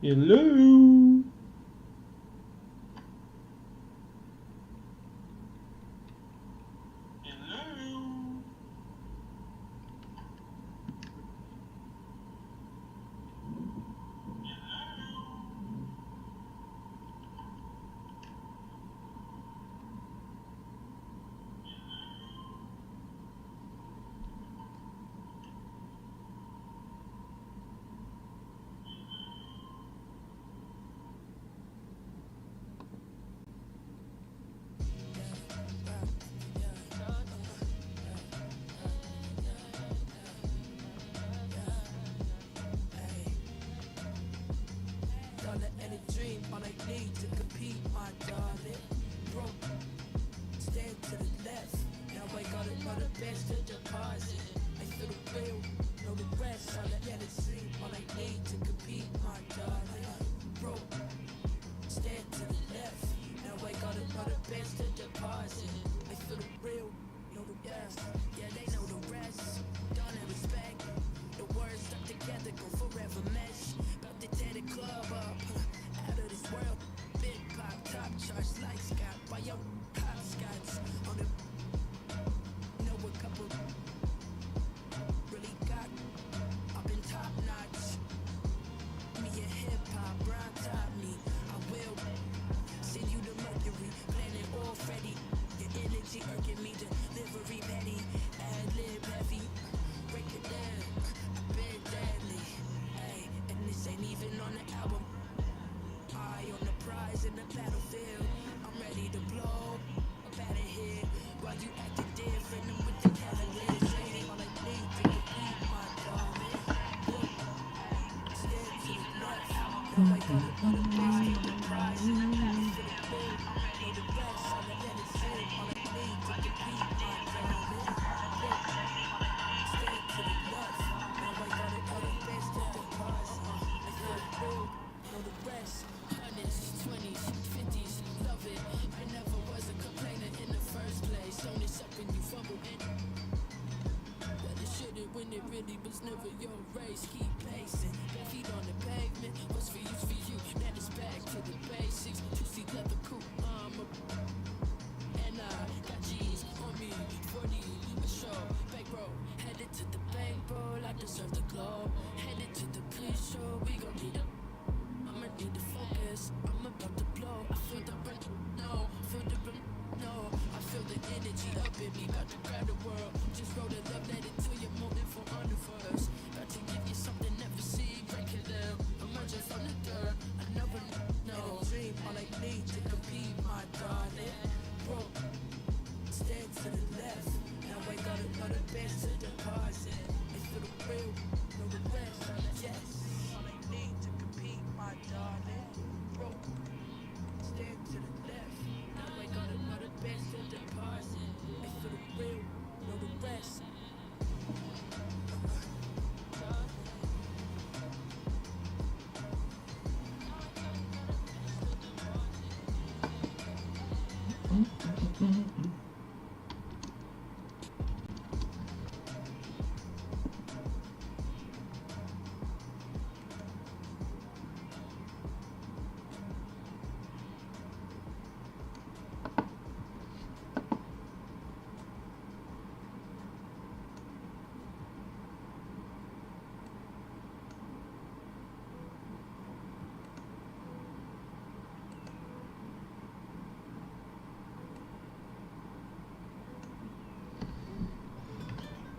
Hello.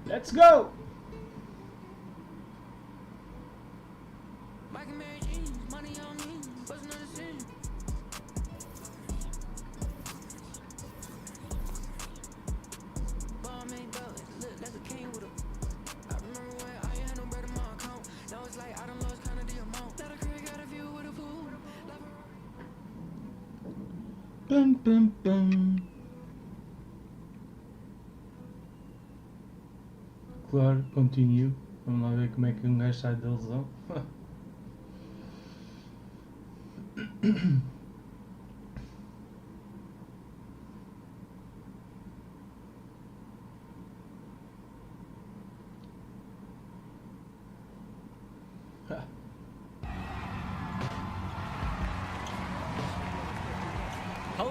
Let's go! Bum, bum, bum. Claro, continuo. Vamos lá ver como é que um gajo sai da lesão.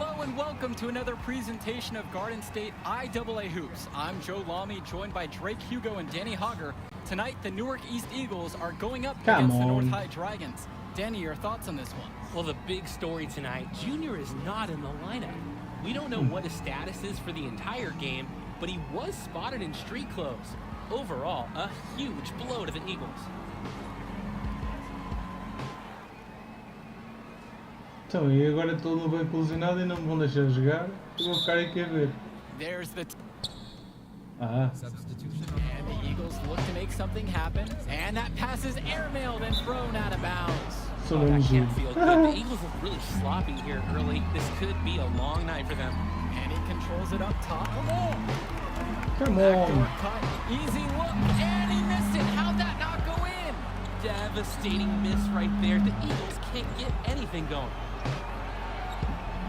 Hello and welcome to another presentation of Garden State IAA Hoops. I'm Joe Lamy, joined by Drake Hugo and Danny Hogger. Tonight, the Newark East Eagles are going up against the North High Dragons. Danny, your thoughts on this one? Well, the big story tonight, Junior is not in the lineup. We don't know what his status is for the entire game, but he was spotted in street clothes. Overall, a huge blow to the Eagles. Então, e agora estou no banco lesionado e não me vão deixar jogar. Eu vou ficar aqui a ver. There's the Substitution. And the Eagles look to make something happen. And that pass is airmailed and thrown out of bounds. Oh, that can't feel good. The Eagles look really sloppy here early. This could be a long night for them. And he controls it up top. Come on. Cut. Easy look. And he missed it. How'd that not go in? Devastating miss right there. The Eagles can't get anything going.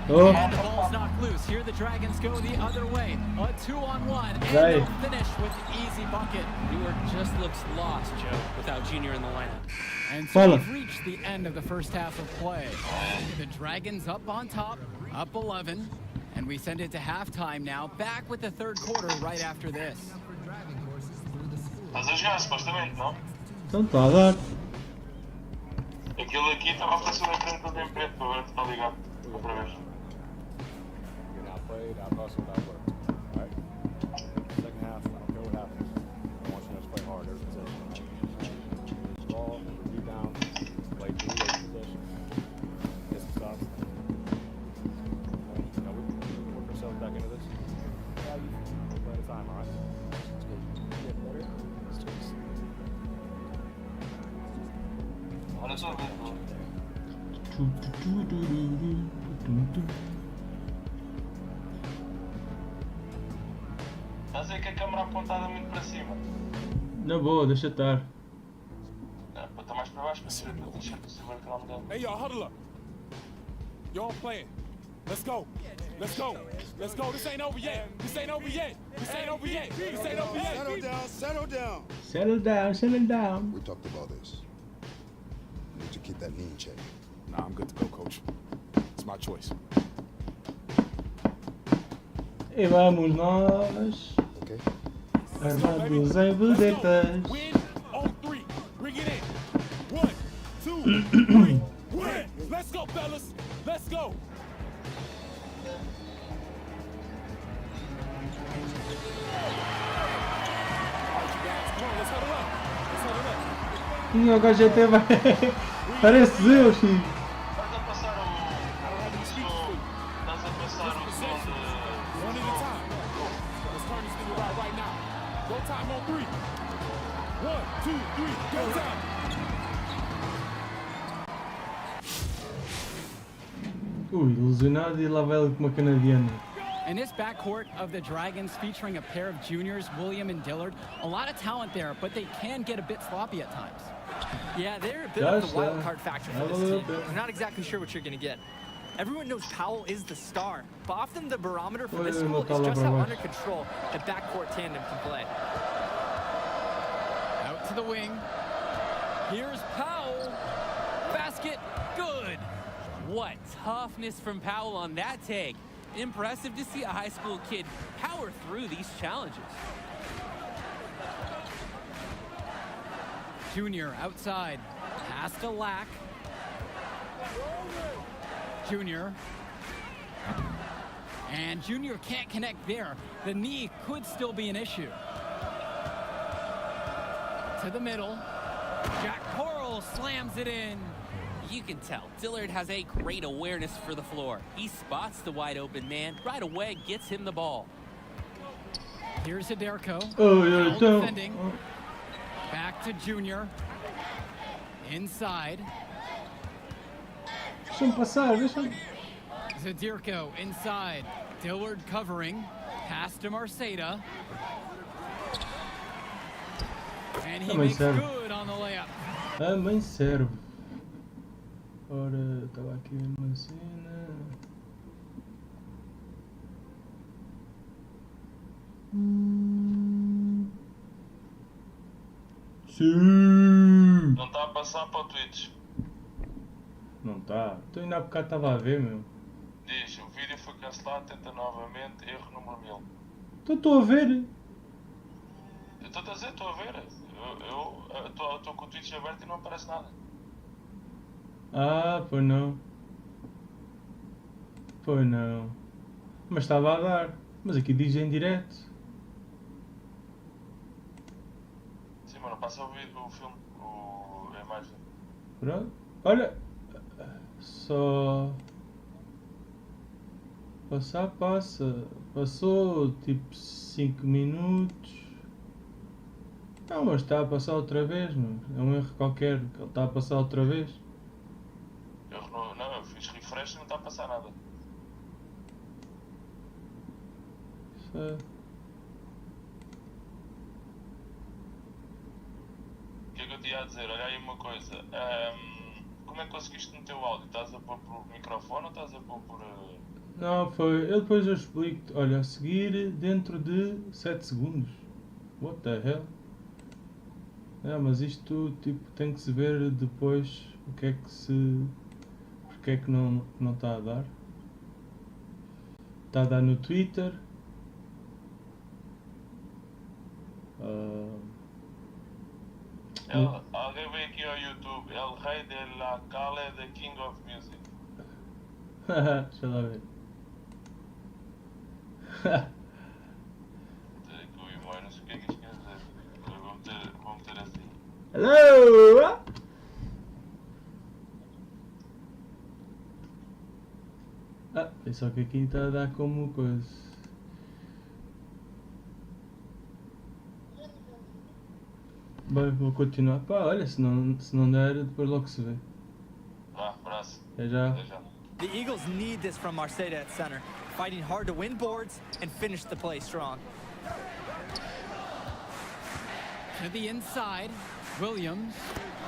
Oh. And the ball's knocked loose. Here the Dragons go the other way. A 2-on-1. And they'll finish with the easy bucket. Newark just looks lost, Joe, without Junior in the lineup. And so we've reached the end of the first half of play. The Dragons up on top, up 11. And we send it to halftime now, back with the third quarter right after this. Estás a jogar supostamente, não? Então está a dar. Aquilo aqui estava a passar na frente todo em preto, agora está ligado outra vez. Played, I hustled, I worked. All right? Second half, I don't care what happens. I want you guys to play hard every possession. Ball, rebound, play through every possession. Get some stops. You know, we work ourselves back into this. Yeah, you play at a time, all right? Let's go. Get better. Let's chase. Olha só, estás a ver que a câmera apontada muito para cima? Na boa, deixa estar. Para estar mais para baixo, para ser o t-shirt do silvercrowngamers. Hey, y'all, huddle up. Y'all playing. Let's go. Let's go. Let's go. This ain't over yet. This ain't over yet. This ain't over yet. This ain't over yet. Settle down. Settle down. Settle down, settle down. We talked about this. You need to keep that knee in check. Nah, I'm good to go, coach. It's my choice. E vamos nós. Okay. Armados em vedetas. Win on three. Bring it in. 1, 2, 3. Win. Let's go, fellas. Let's go. E o GT vai. Parece Zeus, filho. Estás a passar o som. Estás a passar o som de. One at a time. Let's turn this thing around right now. Go time on 3. 1, 2, 3. Go time. Ilusionado e lá vai ele com uma canadiana. And this backcourt of the Dragons featuring a pair of juniors, William and Dillard. A lot of talent there, but they can get a bit sloppy at times. Yeah, they're a bit of the wild card factor for this team. You're not exactly sure what you're going to get. Everyone knows Powell is the star, but often the barometer for this school is just how under control the backcourt tandem can play. Out to the wing. Here's Powell. Basket, good. What toughness from Powell on that take. Impressive to see a high school kid power through these challenges. Junior outside. Pass to Lack. Junior. And Junior can't connect there. The knee could still be an issue. To the middle. Jack Coral slams it in. You can tell Dillard has a great awareness for the floor. He spots the wide open man, right away gets him the ball. Here's Aderko. Oh, defending. Back to Junior. Inside. Deixa-me passar, deixa-me. Zadirko inside. Dillard covering. Pass to Marceda. And he makes good on the layup. A mãe serve. Ora, estava aqui uma cena. Sim. Não está a passar para o Twitch. Não está. Estou ainda há bocado estava a ver, meu. Diz, o vídeo foi cancelado, tenta novamente, erro número 1000. Estou a ver. Eu estou a dizer, estou a ver. Eu estou com o Twitch aberto e não aparece nada. Ah, pois não. Pois não. Mas estava a dar. Mas aqui diz em direto. Sim, mas não passa o filme, a imagem. Pronto. Olha. Só. Passar, passa. Passou tipo 5 minutos. Não, mas está a passar outra vez, mano. É um erro qualquer. Que ele está a passar outra vez. Não, eu fiz refresh e não está a passar nada. Isso é... O que é que eu te ia dizer? Olha aí uma coisa. Como é que conseguiste meter o áudio? Estás a pôr por microfone ou estás a pôr por... Não, foi. Eu depois explico. Olha, a seguir dentro de 7 segundos. What the hell? Não, mas isto tipo tem que se ver depois o que é que se. Porque é que não está a dar. Está a dar no Twitter. Alguém veio aqui ao YouTube. El Rei de la Cale, the King of Music. Deixa lá ver. Não sei o que é que isto quer dizer. Eu vou meter assim. Hello! Ah, é só que aqui está a dar como coisa. Bem, vou continuar. Pá, olha, se não der, depois logo se vê. Vá, abraço. Até já. Até já. The Eagles need this from Marceda at center, fighting hard to win boards and finish the play strong. To the inside, Williams.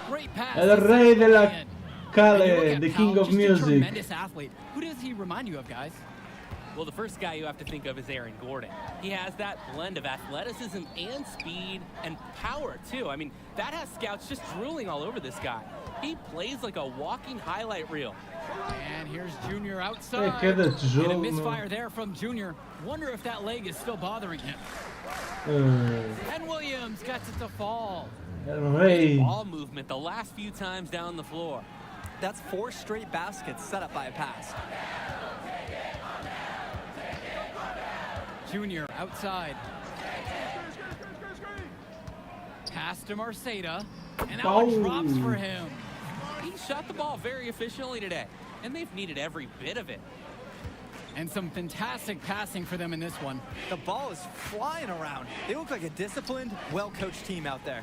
Great pass. El Rey de la And you look Cale, at the Powell, King of just a Music. tremendous athlete. Who does he remind you of, guys? Well, the first guy you have to think of is Aaron Gordon. He has that blend of athleticism and speed and power, too. I mean, that has scouts just drooling all over this guy. He plays like a walking highlight reel. And here's Junior outside. cada And a tijolo, misfire there from Junior. Wonder if that leg is still bothering him. And Williams gets it to fall. El Rey. Ball movement the last few times down the floor. That's 4 straight baskets set up by a pass. Junior outside. Pass to Marceda. And now it drops for him. He shot the ball very efficiently today, and they've needed every bit of it. And some fantastic passing for them in this one. The ball is flying around. They look like a disciplined, well-coached team out there.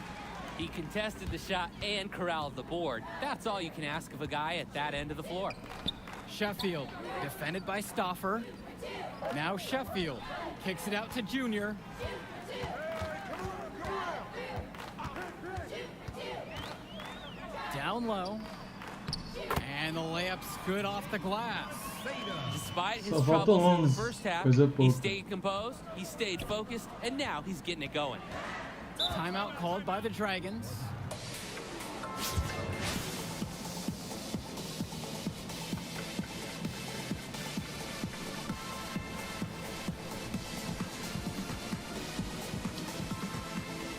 He contested the shot and corralled the board. That's all you can ask of a guy at that end of the floor. Sheffield, defended by Stauffer. Now Sheffield kicks it out to Junior. Down low. And the layup's good off the glass. Despite his Só faltam troubles in the 11, first half, coisa he pouca. stayed composed, he stayed focused, and now he's getting it going. Timeout called by the Dragons.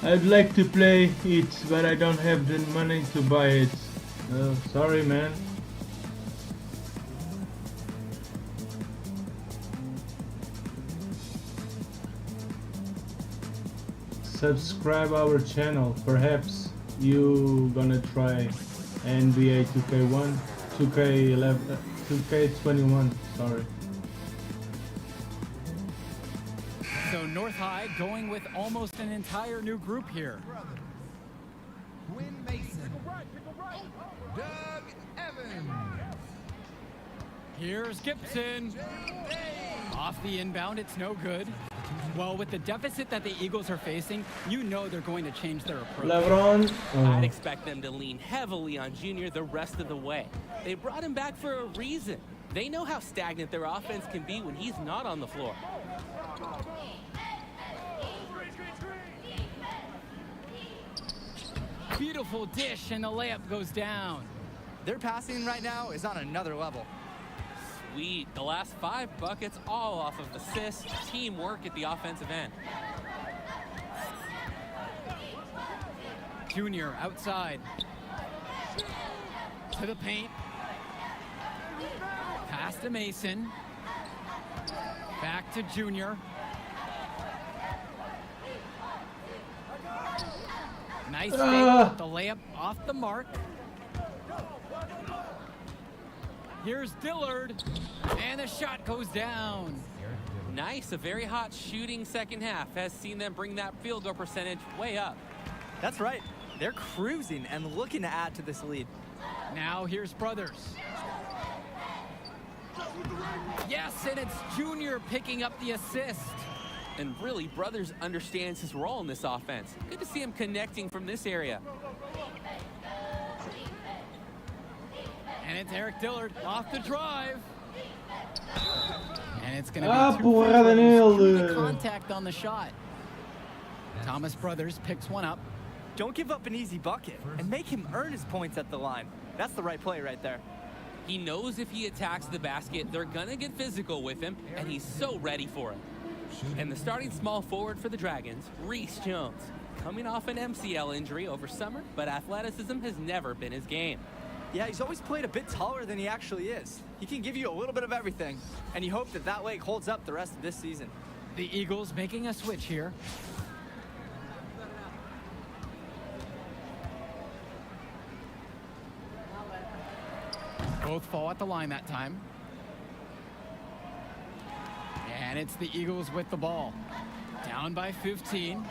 I'd like to play it, but I don't have the money to buy it. Sorry, man. Subscribe our channel. Perhaps you gonna try NBA 2K1, 2K11, 2K21. Sorry. So North High going with almost an entire new group here. Quinn Mason, Doug Evans, Here's Gibson. Off the inbound, it's no good. Well, with the deficit that the Eagles are facing, you know they're going to change their approach. LeBron. I'd expect them to lean heavily on Junior the rest of the way. They brought him back for a reason. They know how stagnant their offense can be when he's not on the floor. Beautiful dish, and the layup goes down. Their passing right now is on another level. Sweet. The last 5 buckets all off of assists, teamwork at the offensive end. Junior outside. To the paint. Pass to Mason. Back to Junior. Nice fake, the layup off the mark. Here's Dillard, and the shot goes down. Nice, a very hot shooting second half has seen them bring that field goal percentage way up. That's right. They're cruising and looking to add to this lead. Now here's Brothers. Yes, and it's Junior picking up the assist. And really, Brothers understands his role in this offense. Good to see him connecting from this area. And it's Eric Dillard off the drive. And it's going to be 2 free throws through the contact on the shot. Thomas Brothers picks one up. Don't give up an easy bucket and make him earn his points at the line. That's the right play right there. He knows if he attacks the basket, they're going to get physical with him, and he's so ready for it. And the starting small forward for the Dragons, Reese Jones, coming off an MCL injury over summer, but athleticism has never been his game. Yeah, he's always played a bit taller than he actually is. He can give you a little bit of everything, and you hope that that leg holds up the rest of this season. The Eagles making a switch here. Both fall at the line that time. And it's the Eagles with the ball. Down by 15.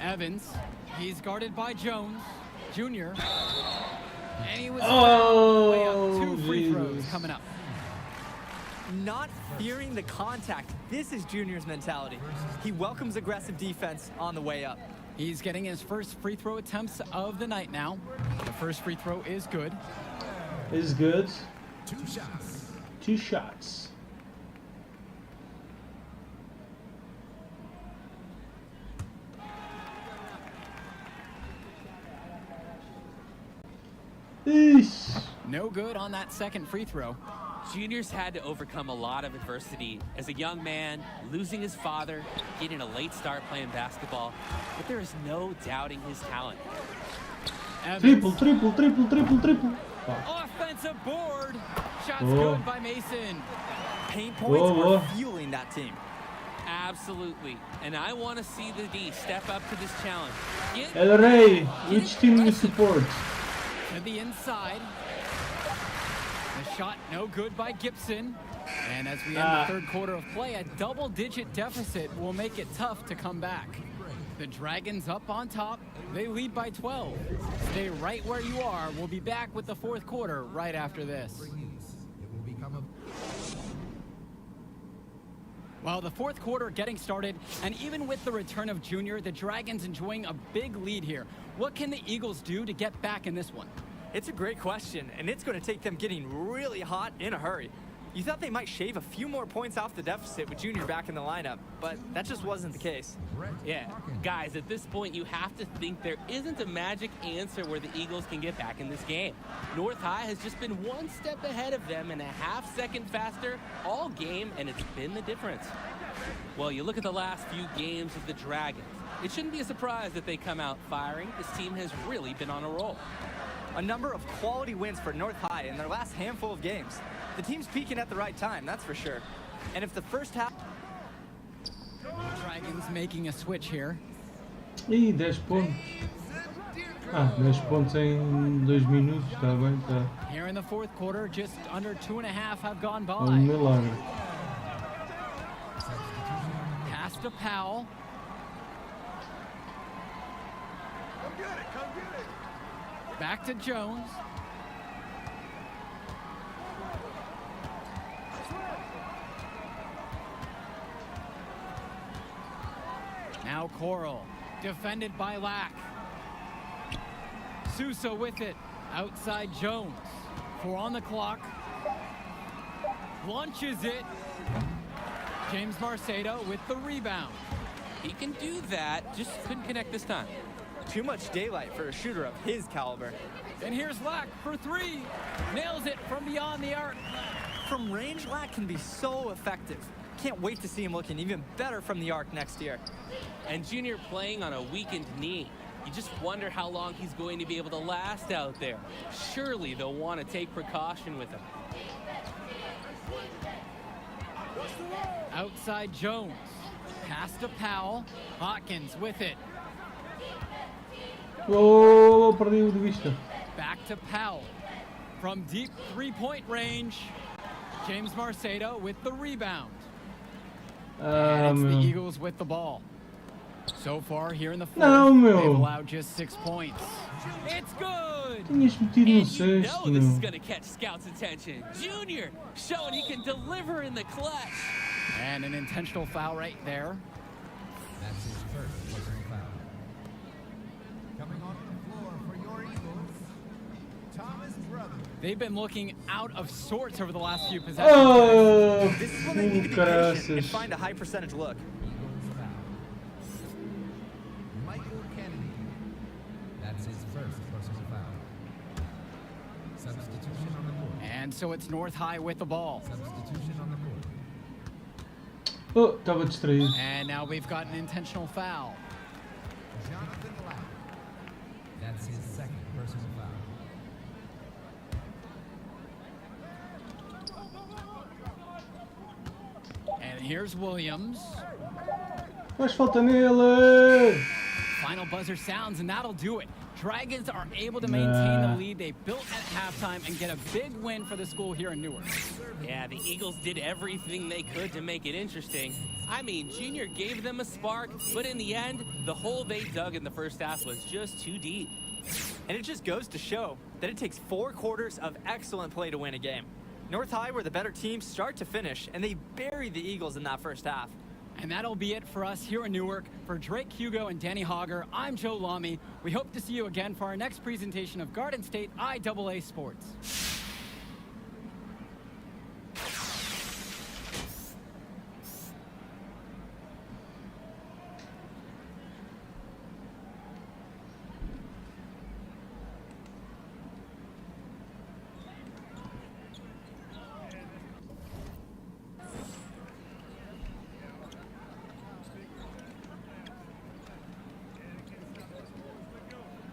Evans. He's guarded by Jones. Junior. And he was way up. 2 free throws coming up. Not fearing the contact. This is Junior's mentality. He welcomes aggressive defense on the way up. He's getting his first free throw attempts of the night now. The first free throw is good. Is good. 2 shots. 2 shots. Eesh. No good on that second free throw. Junior's had to overcome a lot of adversity. As a young man, losing his father, getting a late start playing basketball, but there is no doubting his talent. Triple, triple, triple, triple, triple. Offensive board. Shots good by Mason. Paint points are fueling that team. Absolutely. And I want to see the D step up to this challenge. El Rey, which team you support? To the inside. The shot no good by Gibson. And as we end the third quarter of play, a double-digit deficit will make it tough to come back. The Dragons up on top. They lead by 12. Stay right where you are. We'll be back with the fourth quarter right after this. Well, the fourth quarter getting started, and even with the return of Junior, the Dragons enjoying a big lead here. What can the Eagles do to get back in this one? It's a great question, and it's going to take them getting really hot in a hurry. You thought they might shave a few more points off the deficit with Junior back in the lineup, but that just wasn't the case. Yeah, guys, at this point, you have to think there isn't a magic answer where the Eagles can get back in this game. North High has just been one step ahead of them and a half-second faster all game, and it's been the difference. Well, you look at the last few games of the Dragons. It shouldn't be a surprise that they come out firing. This team has really been on a roll. A number of quality wins for North High in their last handful of games. The team's peaking at the right time, that's for sure. And if the first half... Dragons making a switch here. Ih, 10 pontos. 10 pontos em 2 minutos, está bem, está. Here in the fourth quarter, just under 2.5 have gone by. Milagre. Pass to Powell. Back to Jones. Now Coral, defended by Lack. Sousa with it, outside Jones. 4 on the clock. Launches it. James Marcedo with the rebound. He can do that, just couldn't connect this time. Too much daylight for a shooter of his caliber. And here's Lack for 3. Nails it from beyond the arc. From range, Lack can be so effective. Can't wait to see him looking even better from the arc next year. And Junior playing on a weakened knee. You just wonder how long he's going to be able to last out there. Surely they'll want to take precaution with him. Outside Jones. Pass to Powell. Hawkins with it. Oh, perdi de vista. Back to Powell. From deep three-point range. James Marcedo with the rebound. And it's the Eagles with the ball. So far here in the fourth, they've allowed just 6 points. It's good! Tinhas metido no And you sexto, know this is meu. going to catch scouts' attention. Junior showing he can deliver in the clutch. And an intentional foul right there. That's his first personal foul. Coming off the floor for your Eagles, Thomas Brothers. They've been looking out of sorts over the last few possessions. Oh, This is when they need to be patient and caraças. find a high percentage look. Eagles foul. Michael Kennedy. That's his first personal foul. Substitution on the court. And so it's North High with the ball. Substitution on the court. Oh, estava distraído. And now we've got an intentional foul. Jonathan Lack. That's his second personal foul. And here's Williams. Faz falta nele. Final buzzer sounds, and that'll do it. Dragons are able to maintain the lead they built at halftime and get a big win for the school here in Newark. Yeah, the Eagles did everything they could to make it interesting. I mean, Junior gave them a spark, but in the end, the hole they dug in the first half was just too deep. And it just goes to show that it takes 4 quarters of excellent play to win a game. North High were the better team start to finish, and they buried the Eagles in that first half. And that'll be it for us here in Newark. For Drake Hugo and Danny Hogger, I'm Joe Lamy. We hope to see you again for our next presentation of Garden State IAA Sports.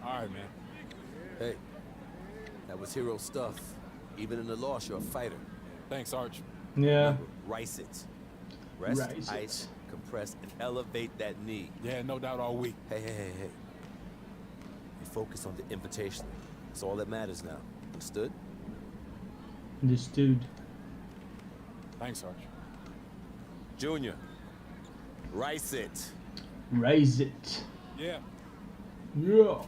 All right, man. Hey, that was hero stuff. Even in the loss, you're a fighter. Thanks, Arch. Yeah. Rice it. Rest, Rice it. ice, compress, and elevate that knee. Yeah, no doubt all week. Hey. You focus on the invitation. That's all that matters now. Understood? Understood. Thanks, Arch. Junior, rice it. Raise it. Yeah. Yeah.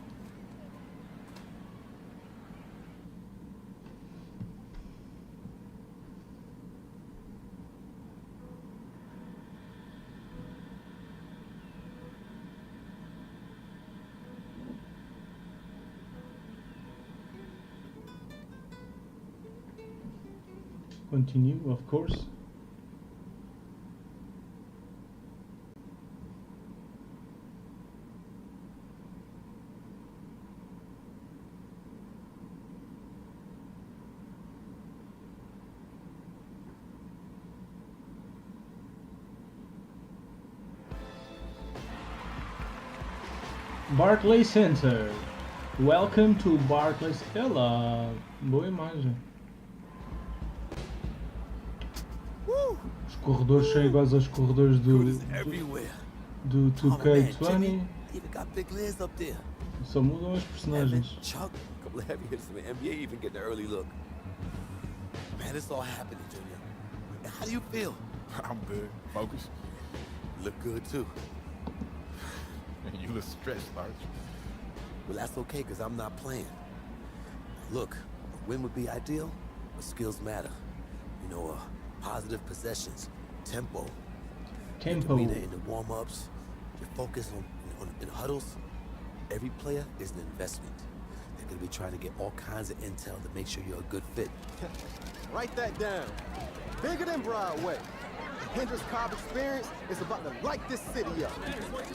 Continue, of course. Barclays Center. Welcome to Barclays. Ela, boa imagem. Os corredores são iguais aos corredores Everywhere. do Oh, man, 2K20. Jimmy, even got big lids up there. Só mudam os Evan, personagens. Chuck, a couple of heavy hitters from the NBA even getting an early look. Man, it's all happening, Junior. And how do you feel? I'm good. Focus. You look good, too. And you look stressed, Arch. Well, that's okay, because I'm not playing. Look, a win would be ideal, but skills matter. You know, positive possessions, tempo. Tempo. In the warm-ups, your focus in huddles. Every player is an investment. They're going to be trying to get all kinds of intel to make sure you're a good fit. Write that down. Bigger than Broadway. The Hendrix Cobb experience is about to light this city up.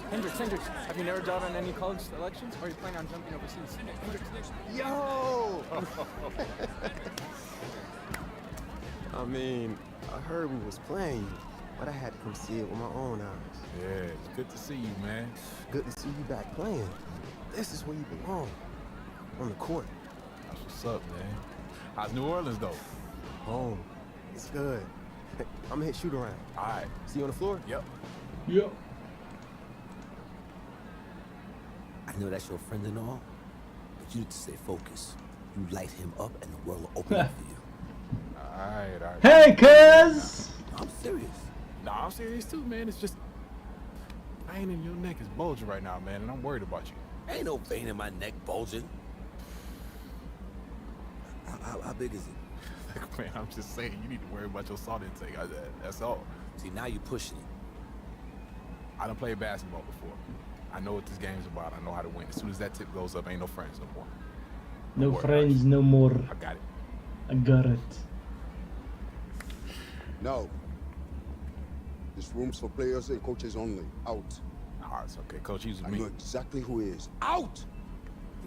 Hendrix, have you narrowed down on any college selections, or are you planning on jumping overseas? Yo! I mean, I heard we was playing you, but I had to come see it with my own eyes. Yeah, it's good to see you, man. Good to see you back playing. This is where you belong. On the court. That's what's up, man. How's New Orleans, though? Home. It's good. Hey, I'm gonna hit shoot around. All right. See you on the floor? Yep. Yep. I know that's your friend and all, but you need to stay focused. You light him up and the world will open up for you. All right. Hey, cuz! I'm serious. Nah, I'm serious too, man. It's just vein in your neck is bulging right now, man, and I'm worried about you. Ain't no vein in my neck bulging. How big is it? Like, man, I'm just saying, you need to worry about your salt intake. That's all. See, now you're pushing it. I done played basketball before. I know what this game's about. I know how to win. As soon as that tip goes up, ain't no friends no more. No friends, no more. I got it. I got it. No. This room's for players and coaches only. Out. All right, it's okay. Coach, use I me. know exactly who he is. Out!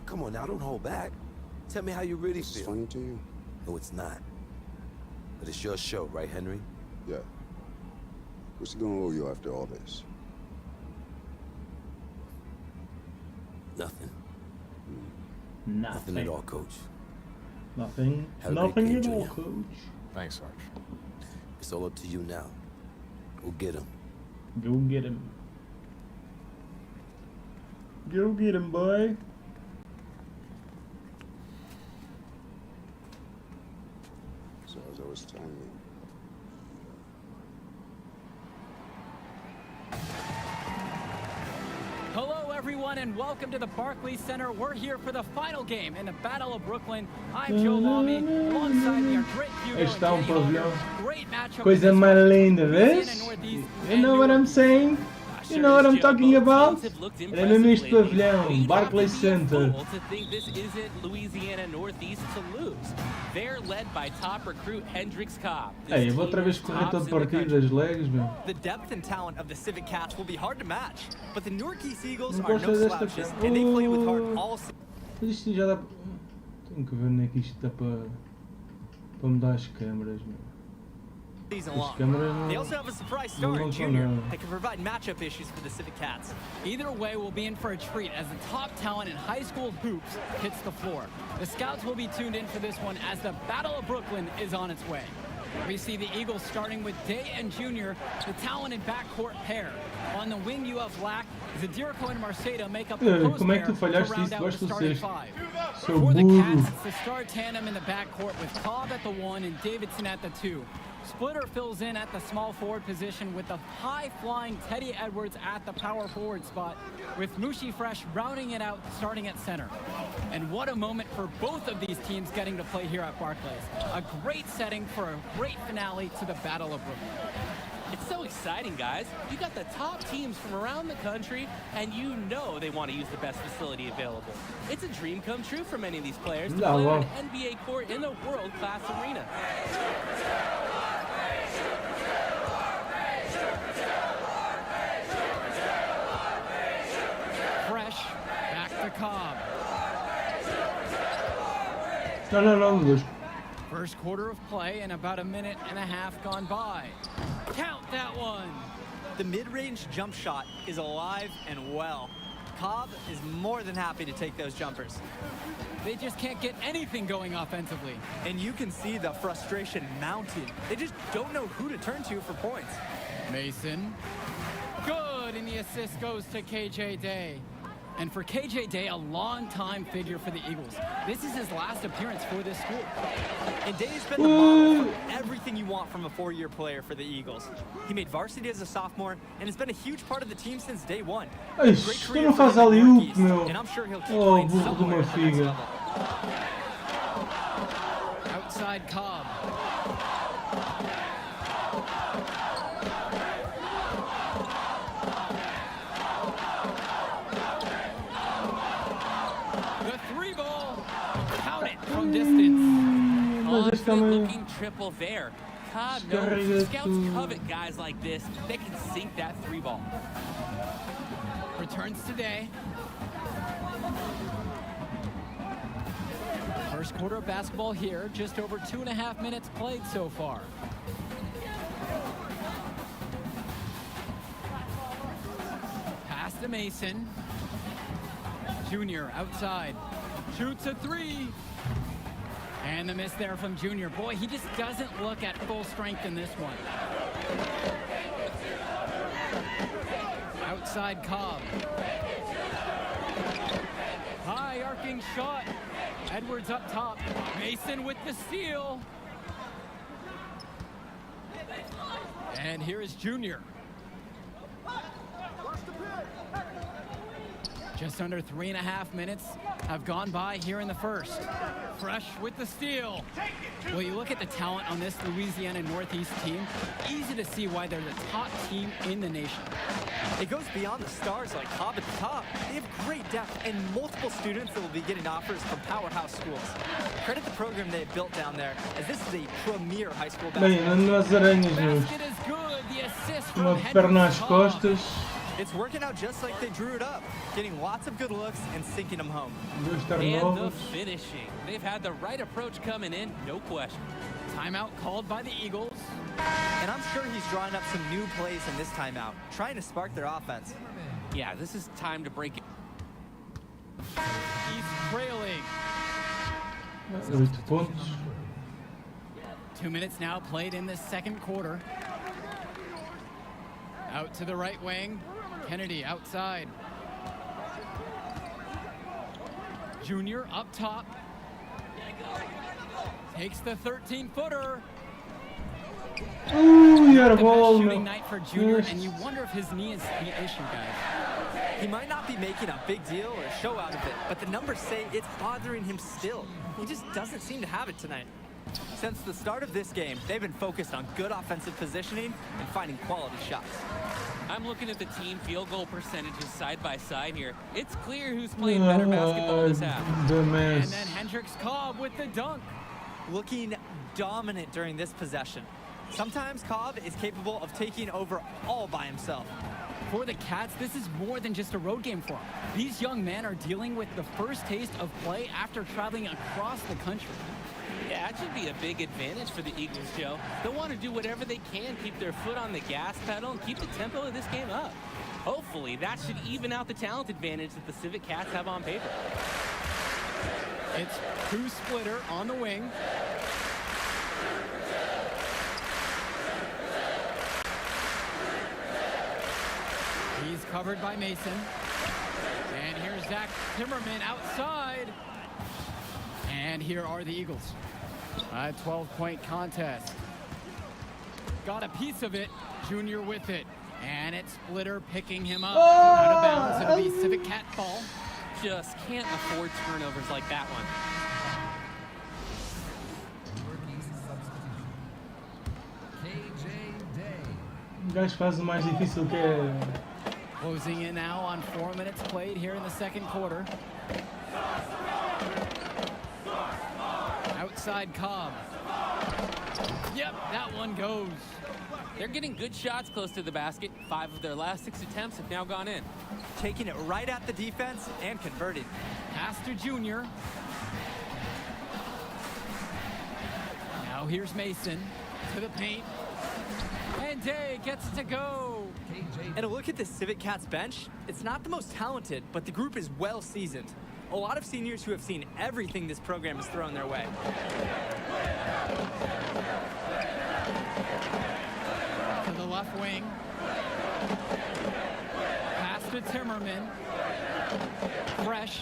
Come on now, don't hold back. Tell me how you really It's feel. funny to you? No, it's not. But it's your show, right, Henry? Yeah. What's he gonna owe you after all this? Nothing. Nothing. Nothing at all, Coach. Nothing. Have a great Nothing game, at all, Junior. coach. Thanks, Sarge. It's all up to you now. Go get him. Go get him. Go get him, boy. So as I was telling you. Hello, everyone, and welcome to the Barclays Center. We're here for the final game in the Battle of Brooklyn. I'm Joe Lamy. Alongside me are Drake Hugo and Está Danny pavilhão. Hogger. Great matchup. Coisa mais linda, vês? You know what I'm saying? You know what I'm talking about? Era mesmo este pavilhão, Barclays Center. To think this isn't Louisiana Northeast to lose. They're led by top recruit Hendrix Cobb. Ei, eu vou outra vez correr todo partido das legs, meu. The depth and talent of the Civic Cats will be hard to match, but the Newark East Eagles Não are gosto no desta slouches, câmera. and they play with heart all season. Mas isto já dá. Tenho que ver onde é que isto dá para mudar as câmeras, meu. long. They also have a surprise star in Junior that can provide matchup issues for the Civic Cats. Either way, we'll be in for a treat as the top talent in high school hoops hits the floor. The scouts will be tuned in for this one as the Battle of Brooklyn is on its way. We see the Eagles starting with Day and Junior, the talented backcourt pair. On the wing, you have Lack, Zadirko and Marceda make up the post Como é pair que tu falhaste to round isso out the debaixo do starting cesto? five. Seu For the burro. Cats, it's the star tandem in the backcourt with Cobb at the 1 and Davidson at the 2. Splitter fills in at the small forward position with the high-flying Teddy Edwards at the power forward spot, with Mushi Fresh rounding it out starting at center. And what a moment for both of these teams getting to play here at Barclays. A great setting for a great finale to the Battle of Brooklyn. It's so exciting, guys. You got the top teams from around the country, and you know they want to use the best facility available. It's a dream come true for many of these players to play on an NBA court in a world-class arena. Fresh, back to Cobb. No. First quarter of play and about a minute and a half gone by. Count that one. The mid-range jump shot is alive and well. Cobb is more than happy to take those jumpers. They just can't get anything going offensively. And you can see the frustration mounting. They just don't know who to turn to for points. Mason. Good, and the assist goes to KJ Day. And for KJ Day, a long-time figure for the Eagles. This is his last appearance for this school. And Day's been the model for everything you want from a four-year player for the Eagles. He made varsity as a sophomore and has been a huge part of the team since day one. Ei, tu não faz alley-oop, meu. And I'm sure he'll keep Oh, playing burro de uma somewhere at the next figa. level. Outside Cobb. The three ball. Count it from distance. Confident-looking triple there. Cobb knows Descarrega scouts tudo. covet guys like this that can sink that three ball. Returns today. First quarter of basketball here, just over 2.5 minutes played so far. Pass to Mason. Junior outside. Shoots a three. And the miss there from Junior. Boy, he just doesn't look at full strength in this one. Outside Cobb. High arcing shot. Edwards up top. Mason with the steal. And here is Junior. Just under 3.5 minutes have gone by here in the first. Fresh with the steal. Well, you look at the talent on this Louisiana Northeast team, easy to see why they're the top team in the nation. It goes beyond the stars like Cobb at the top. They have great depth and multiple students that will be getting offers from powerhouse schools. Credit the program they have built down there, as this is a premier high school basketball. Bem, as aranhas, Basket is good. The assist from uma perna às Cobb. costas. It's working out just like they drew it up, getting lots of good looks and sinking them home. Dois And the turnovers. finishing. They've had the right approach coming in, no question. Timeout called by the Eagles. And I'm sure he's drawing up some new plays in this timeout, trying to spark their offense. Yeah, this is time to break it. He's trailing. 8 pontos. 2 minutes now played in this second quarter. Out to the right wing. Kennedy outside. Junior up top. Takes the 13-footer. Ui, The era best ball, shooting meu. night for Junior, and you wonder if his knee is the issue, guys. He might not be making a big deal or a show out of it, but the numbers say it's bothering him still. He just doesn't seem to have it tonight. Since the start of this game, they've been focused on good offensive positioning and finding quality shots. I'm looking at the team field goal percentages side by side here. It's clear who's playing better basketball this half. The And mess. then Hendricks Cobb with the dunk. Looking dominant during this possession. Sometimes Cobb is capable of taking over all by himself. For the Cats, this is more than just a road game for them. These young men are dealing with the first taste of play after traveling across the country. Yeah, that should be a big advantage for the Eagles, Joe. They'll want to do whatever they can, keep their foot on the gas pedal, and keep the tempo of this game up. Hopefully, that should even out the talent advantage that the Civic Cats have on paper. It's two splitter on the wing. He's covered by Mason. And here's Zach Timmerman outside. And here are the Eagles. A 12-point contest. Got a piece of it. Junior with it. And it's Splitter picking him up. Out of bounds. It'll be Civic Cat ball. Just can't afford turnovers like that one. Newark East substitution. KJ Day. O gajo faz o mais difícil que é. Closing in now on 4 minutes played here in the second quarter. Outside Cobb. Yep, that one goes. They're getting good shots close to the basket. 5 of their last 6 attempts have now gone in. Taking it right at the defense and converting. Pass to Junior. Now here's Mason to the paint. And Day gets it to go. KJ And a look at the Civic Cats bench. It's not the most talented, but the group is well seasoned. A lot of seniors who have seen everything this program has thrown their way. To the left wing. Pass to Timmerman. Fresh.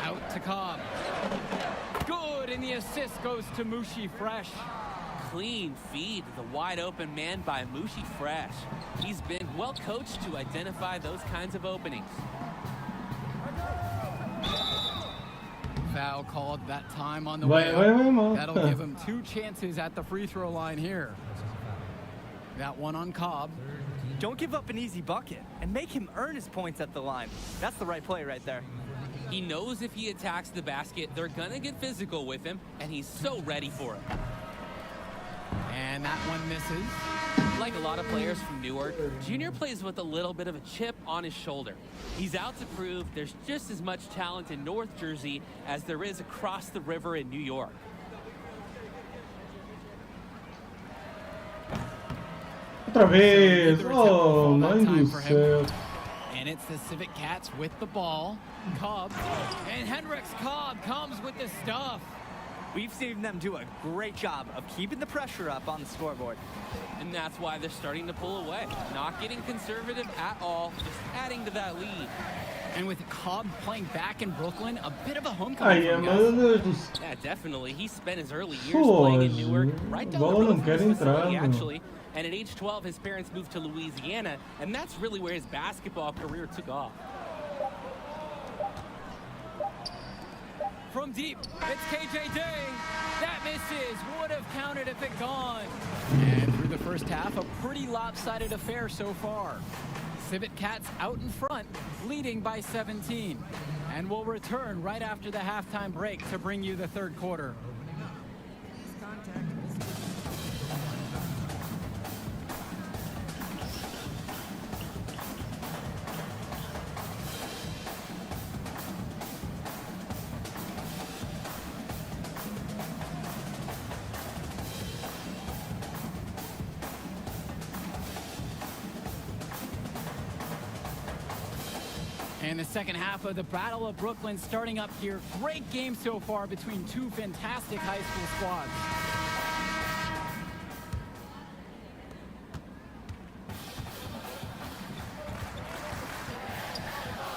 Out to Cobb. Good, and the assist goes to Mushi Fresh. Clean feed, the wide open man by Mushi Fresh. He's been well coached to identify those kinds of openings. Foul called that time on the Vai, way vai, vai, up. mal. That'll give him 2 chances at the free throw line here. That one on Cobb. Don't give up an easy bucket and make him earn his points at the line. That's the right play right there. He knows if he attacks the basket, they're gonna get physical with him, and he's so ready for it. And that one misses. Like a lot of players from Newark, Junior plays with a little bit of a chip on his shoulder. He's out to prove there's just as much talent in North Jersey as there is across the river in New York. Outra vez! Oh, mãe do céu! And it's the Civic Cats with the ball. Cobb. And Hendricks Cobb comes with the stuff. We've seen them do a great job of keeping the pressure up on the scoreboard. And that's why they're starting to pull away. Not getting conservative at all, just adding to that lead. And with Cobb playing back in Brooklyn, a bit of a homecoming for him, guys. Yeah, definitely. He spent his early years playing in Newark, right down the road from his facility, actually. And at age 12, his parents moved to Louisiana, and that's really where his basketball career took off. From deep, it's KJ Day. That misses. Would have counted if it gone. And through the first half, a pretty lopsided affair so far. Civic Cats out in front, leading by 17. And we'll return right after the halftime break to bring you the third quarter. And the second half of the Battle of Brooklyn starting up here. Great game so far between two fantastic high school squads.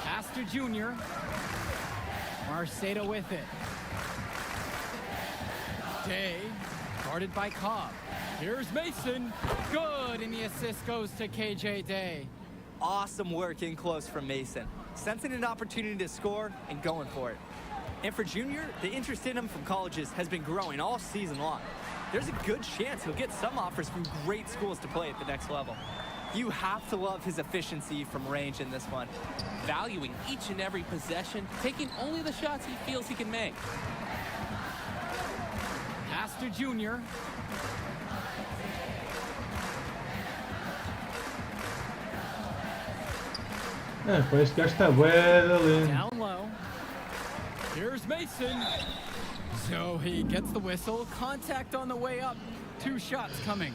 Pastor Jr. Marceda with it. Day, guarded by Cobb. Here's Mason. Good, and the assist goes to KJ Day. Awesome work in close from Mason. Sensing an opportunity to score and going for it. And for Junior, the interest in him from colleges has been growing all season long. There's a good chance he'll get some offers from great schools to play at the next level. You have to love his efficiency from range in this one. Valuing each and every possession, taking only the shots he feels he can make. Pastor Jr. Pois este gajo está bué ali. Down low. Here's Mason. So he gets the whistle. Contact on the way up. 2 shots coming.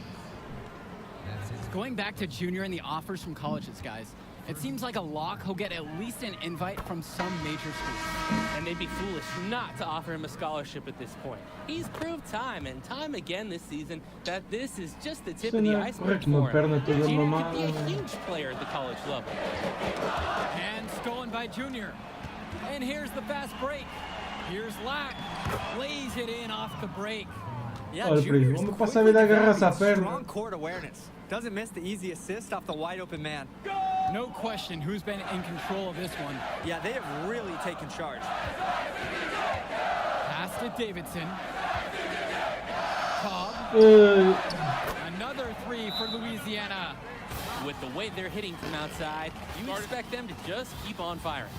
Going back to Junior and the offers from colleges, guys. It seems like a lock he'll get at least an invite from some major school. And they'd be foolish not to offer him a scholarship at this point. He's proved time and time again this season that this is just the tip of the iceberg for him. Junior could be a huge player at the college level. And stolen by Junior. And here's the fast break. Here's Lack. Lays it in off the break. Yeah, Junior's quickly developing strong court awareness. Doesn't miss the easy assist off the wide open man. No question who's been in control of this one. Yeah, they have really taken charge. Pass to Davidson. Cobb. Another 3 for Louisiana. With the way they're hitting from outside, you expect them to just keep on firing.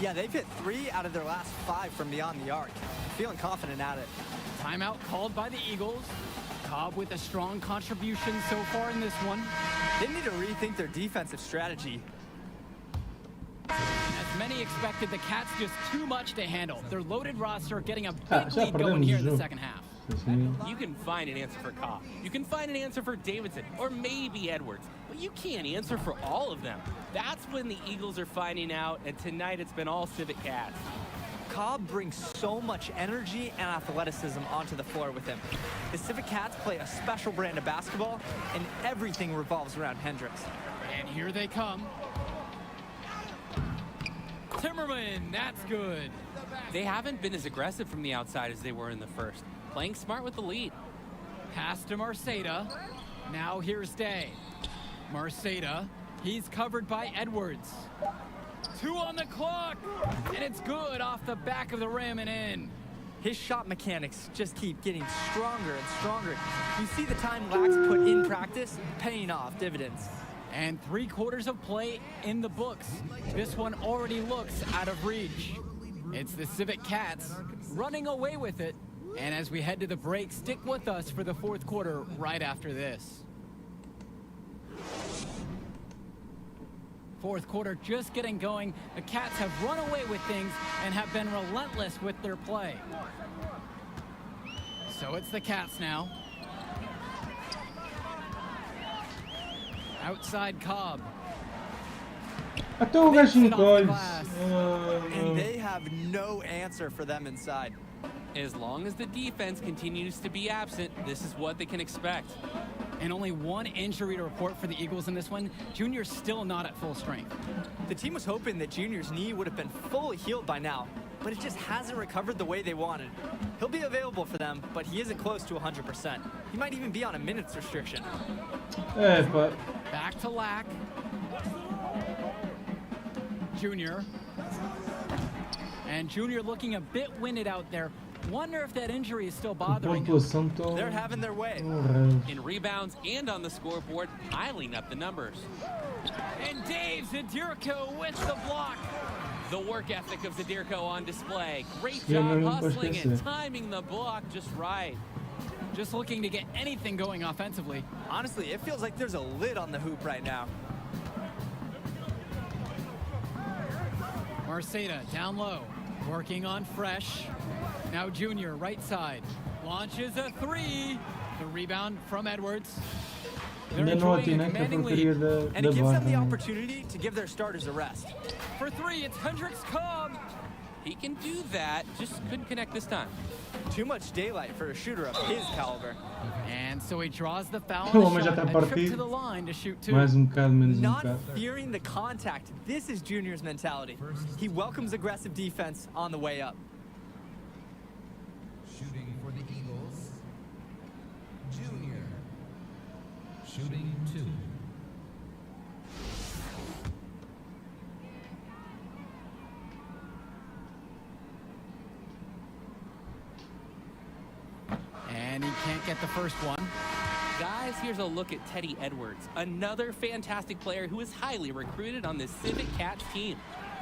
Yeah, they've hit 3 out of their last 5 from beyond the arc. Feeling confident at it. Timeout called by the Eagles. Cobb with a strong contribution so far in this one. They need to rethink their defensive strategy. As many expected, the Cats just too much to handle. Their loaded roster getting a big lead going here in the second half. You can find an answer for Cobb. You can find an answer for Davidson, or maybe Edwards. But you can't answer for all of them. That's when the Eagles are finding out, and tonight it's been all Civic Cats. Cobb brings so much energy and athleticism onto the floor with him. The Civic Cats play a special brand of basketball, and everything revolves around Hendricks. And here they come. Timmerman, that's good. They haven't been as aggressive from the outside as they were in the first. Playing smart with the lead. Pass to Marceda. Now here's Day. Marceda, he's covered by Edwards. 2 on the clock, and it's good off the back of the rim and in. His shot mechanics just keep getting stronger and stronger. You see the time Lax put in practice paying off dividends. And 3 quarters of play in the books. This one already looks out of reach. It's the Civic Cats running away with it. And as we head to the break, stick with us for the fourth quarter right after this. Fourth quarter just getting going. The Cats have run away with things and have been relentless with their play. So it's the Cats now. Outside Cobb. Até o gajo encolhe. And they have no answer for them inside. As long as the defense continues to be absent, this is what they can expect. And only one injury to report for the Eagles in this one. Junior's still not at full strength. The team was hoping that Junior's knee would have been fully healed by now, but it just hasn't recovered the way they wanted. He'll be available for them, but he isn't close to 100%. He might even be on a minutes restriction. Back to Lack. Junior. And Junior looking a bit winded out there. Wonder if that injury is still bothering him. They're having their way. In rebounds and on the scoreboard, piling up the numbers. And Dave Zadirko with the block. The work ethic of Zadirko on display. Great job hustling and timing the block just right. Just looking to get anything going offensively. Honestly, it feels like there's a lid on the hoop right now. Marceda down low, working on Fresh. Now Junior, right side, launches a three. The rebound from Edwards. They're enjoying a commanding lead. And it gives them the opportunity to give their starters a rest. For three, it's Hendricks Cobb. He can do that, just couldn't connect this time. Too much daylight for a shooter of his caliber. And so he draws the foul on the shot, a trip to the line to shoot two. Not fearing the contact. This is Junior's mentality. He welcomes aggressive defense on the way up. Shooting for the Eagles. Junior. Shooting 2. And he can't get the first one. Guys, here's a look at Teddy Edwards, another fantastic player who is highly recruited on this Civic Cats team.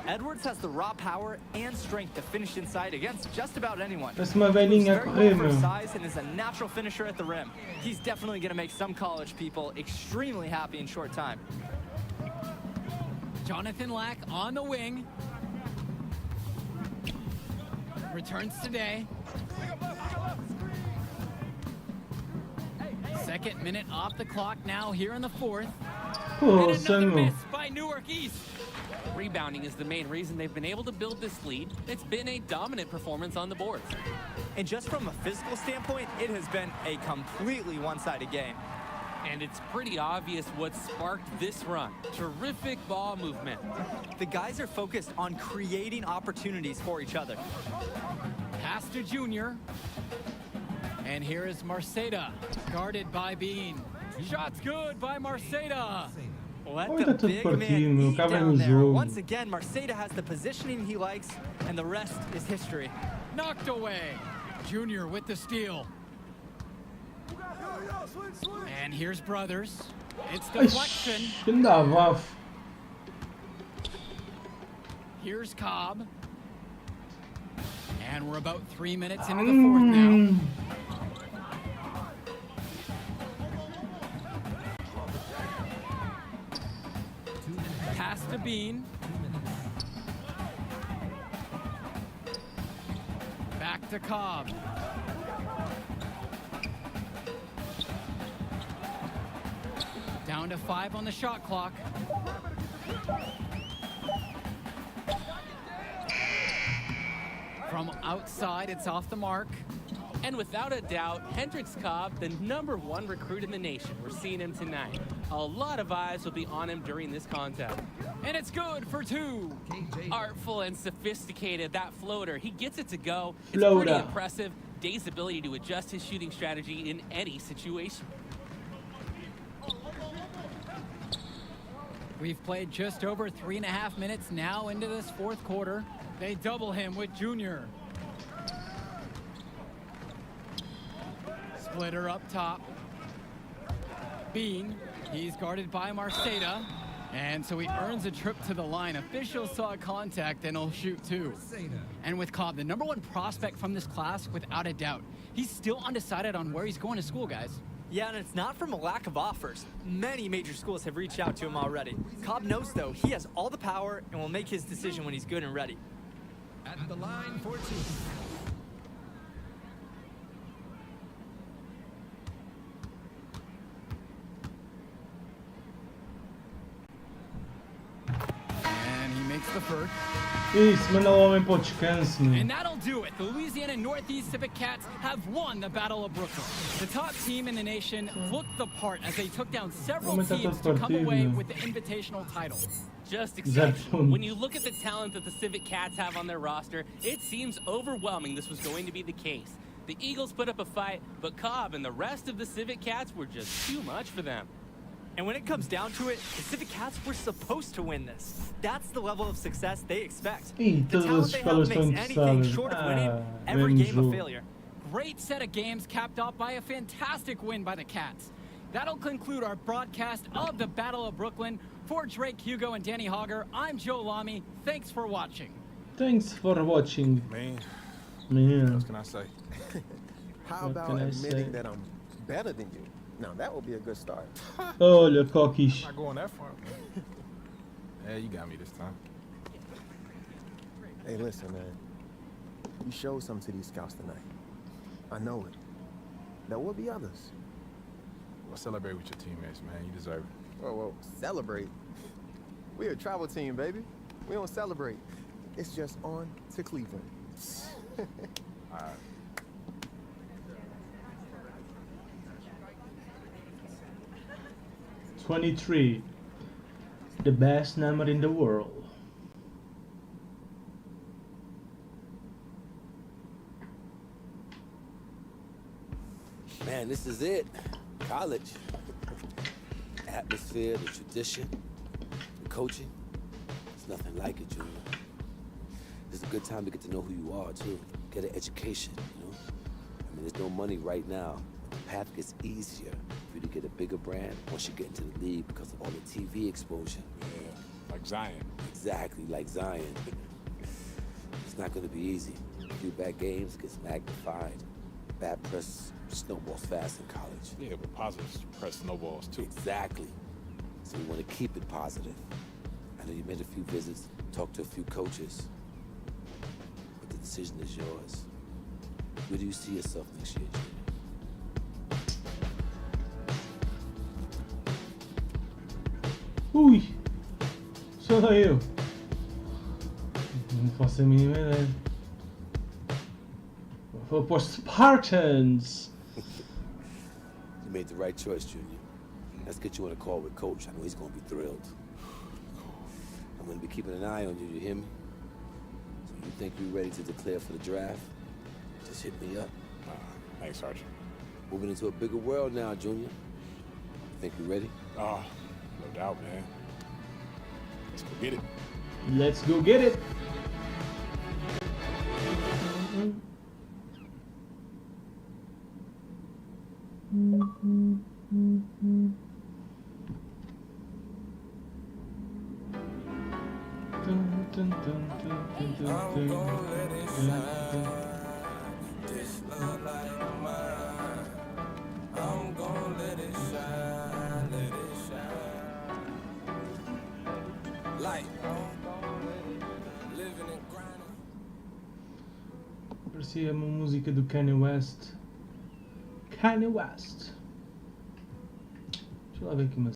Edwards has the raw power and strength to finish inside against just about anyone. Parece uma velhinha a correr, meu. Size and is a natural finisher at the rim. He's definitely going to make some college people extremely happy in short time. Jonathan Lack on the wing. Returns today. Second minute off the clock now here in the fourth. Oh, and another miss by Newark East. Rebounding is the main reason they've been able to build this lead. It's been a dominant performance on the boards. And just from a physical standpoint, it has been a completely one-sided game. And it's pretty obvious what sparked this run. Terrific ball movement. The guys are focused on creating opportunities for each other. Pass to Junior. And here is Marceda, guarded by Bean. Shot's good by Marceda. Let the big man eat down there. Once again, Marceda has the positioning he likes, and the rest is history. Knocked away. Junior with the steal. And here's Brothers. It's deflection. Here's Cobb. And we're about 3 minutes into the fourth now. Pass to Bean. Back to Cobb. Down to 5 on the shot clock. From outside, it's off the mark. And without a doubt, Hendricks Cobb, the #1 recruit in the nation. We're seeing him tonight. A lot of eyes will be on him during this contest. And it's good for 2. Artful and sophisticated, that floater. He gets it to go. It's Floater. pretty impressive. Dave's ability to adjust his shooting strategy in any situation. We've played just over 3.5 minutes now into this fourth quarter. They double him with Junior. Splitter up top. Bean, he's guarded by Marceda. And so he earns a trip to the line. Officials saw contact and he'll shoot 2. And with Cobb, the #1 prospect from this class, without a doubt. He's still undecided on where he's going to school, guys. Yeah, and it's not from a lack of offers. Many major schools have reached out to him already. Cobb knows, though, he has all the power and will make his decision when he's good and ready. At the line for two. And he makes the first. Isso, manda o homem para o descanso, meu. And that'll do it. The Louisiana Northeast Civic Cats have won the Battle of Brooklyn. The top team in the nation looked the part as they took down several teams to come away with the invitational title. Just exceptional. When you look at the talent that the Civic Cats have on their roster, it seems overwhelming this was going to be the case. The Eagles put up a fight, but Cobb and the rest of the Civic Cats were just too much for them. And when it comes down to it, the Civic Cats were supposed to win this. That's the level of success they expect. Ih, The todas talent as they escolas have estão makes anything interessadas. short of winning every menos game a jogo. failure. Great set of games capped off by a fantastic win by the Cats. That'll conclude our broadcast of the Battle of Brooklyn. For Drake, Hugo, and Danny Hogger, I'm Joe Lamy. Thanks for watching. Thanks for watching. Man, Man. what else can I say? How What about can I admitting say? that I'm better than you? Now that would be a good start. Olha, coquis. Not going that far. Yeah, you got me this time. Hey, listen, man. You showed something to these scouts tonight. I know it. There will be others. Well, celebrate with your teammates, man. You deserve it. Whoa, celebrate. We're a travel team, baby. We don't celebrate. It's just on to Cleveland. All right. $23. The best number in the world. Man, this is it. College. Atmosphere, the tradition, the coaching. It's nothing like it, Junior. It's a good time to get to know who you are, too. Get an education, you know? I mean, there's no money right now. The path gets easier for you to get a bigger brand once you get into the league because of all the TV exposure. Yeah, like Zion. Exactly, like Zion. It's not going to be easy. A few bad games gets magnified. Bad press snowballs fast in college. Yeah, but positive press snowballs, too. Exactly. So we want to keep it positive. I know you made a few visits, talked to a few coaches, but the decision is yours. Where do you see yourself next year, Junior? Ui! Sou eu. Não faço a mínima ideia. Vou para os Spartans. You made the right choice, Junior. Let's get you on a call with Coach. I know he's going to be thrilled. I'm going to be keeping an eye on you, you hear me? So you think you're ready to declare for the draft? Just hit me up. Thanks, Archie. Moving into a bigger world now, Junior. Think you ready? Oh, no doubt, man. Let's go get it. Let's go get it. Parecia uma música do Kanye West. Kanye West. Deixa eu lá ver aqui uma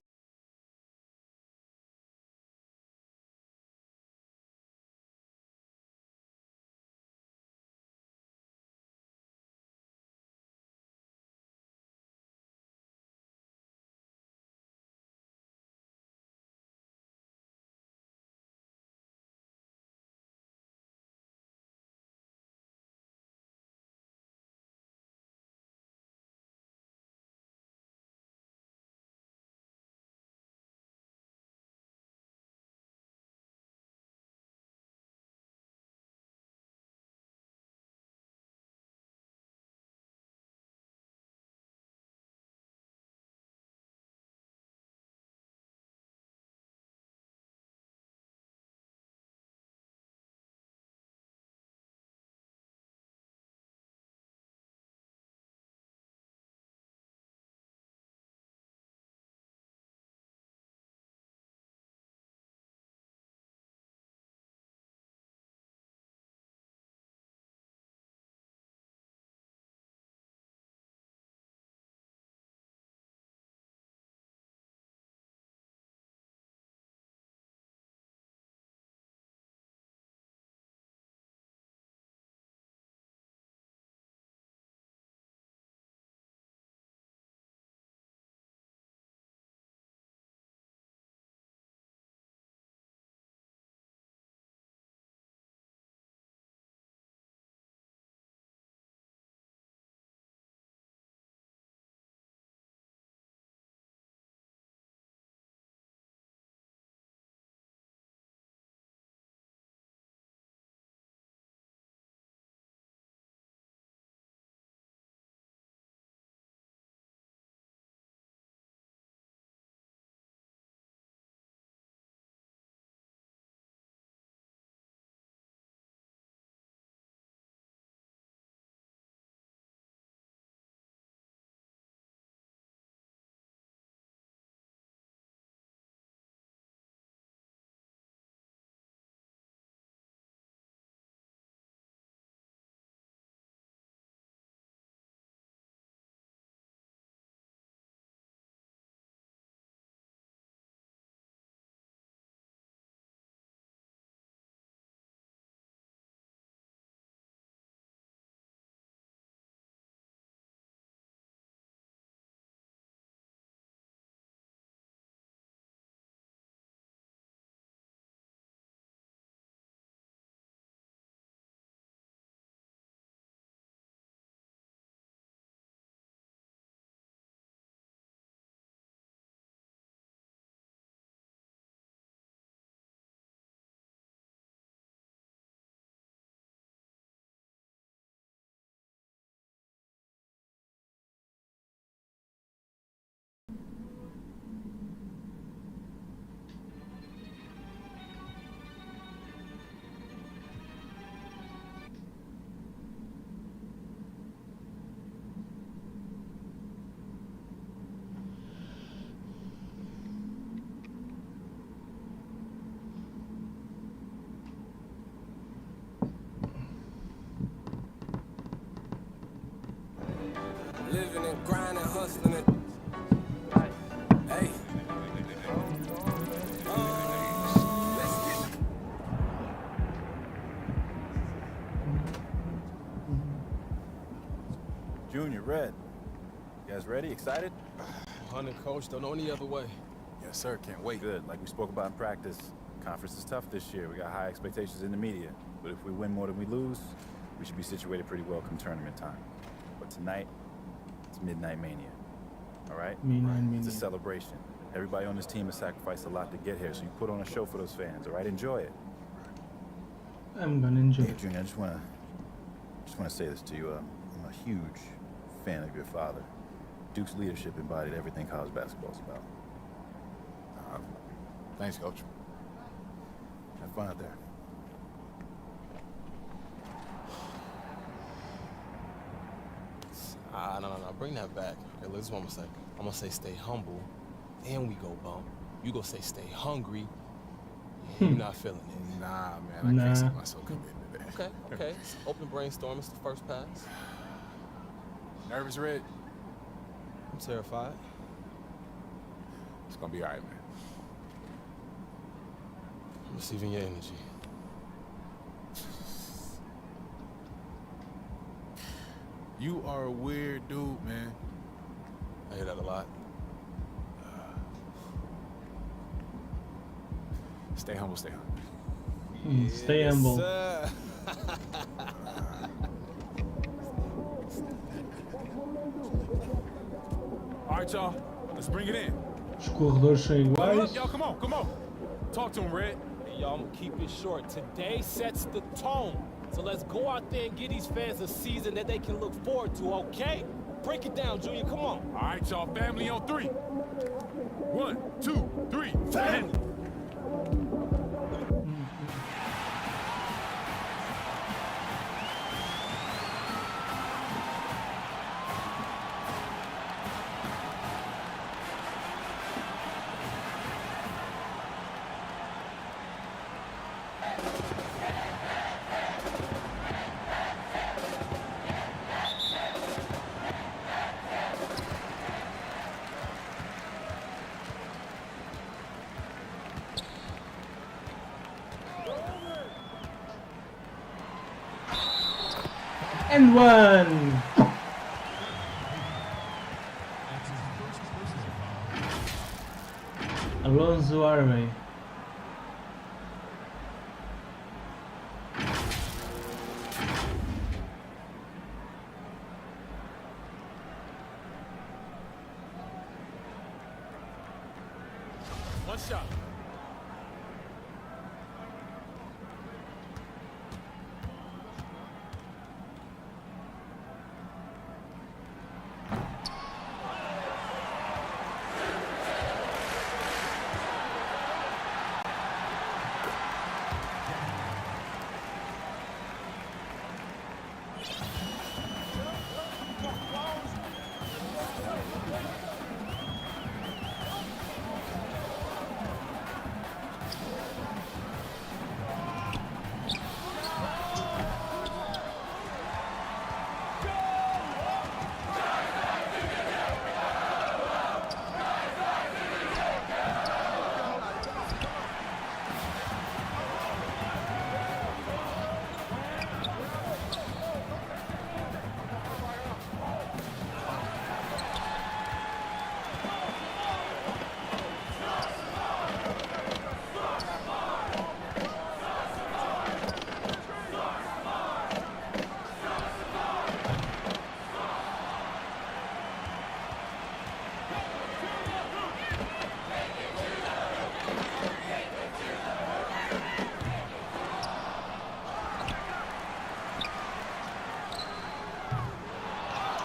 Red. You guys ready? Excited? Hunter, coach, don't know any other way. Yes, sir. Can't wait. Good. Like we spoke about in practice, conference is tough this year. We got high expectations in the media. But if we win more than we lose, we should be situated pretty well come tournament time. But tonight, it's Midnight Mania. All right? Midnight Mania. It's a celebration. Everybody on this team has sacrificed a lot to get here, so you put on a show for those fans, all right? Enjoy it. I'm gonna enjoy Hey, it. Junior, I just wanna say this to you. I'm a huge fan of your father. Duke's leadership embodied everything college basketball's about. Thanks, coach. Have fun out there. No. Bring that back. Okay, listen, what I'm gonna say. I'm gonna say stay humble, then we go bump. You gonna say stay hungry. Yeah, you're not feeling it. Nah, man, I can't see myself committed to that. Okay. Open brainstorm. It's the first pass. Nervous, Red? I'm terrified. It's gonna be all right, man. I'm receiving your energy. You are a weird dude, man. I hear that a lot. Stay humble, stay humble. Stay humble. Sir. All right, y'all. Let's bring it in. Os corredores são iguais. Y'all, come on. Talk to him, Red. Hey, y'all, I'm gonna keep it short. Today sets the tone. So let's go out there and give these fans a season that they can look forward to, okay? Break it down, Junior, come on. All right, y'all, family on 3. 1, 2, 3, family. And one. Alonso Arme. One shot.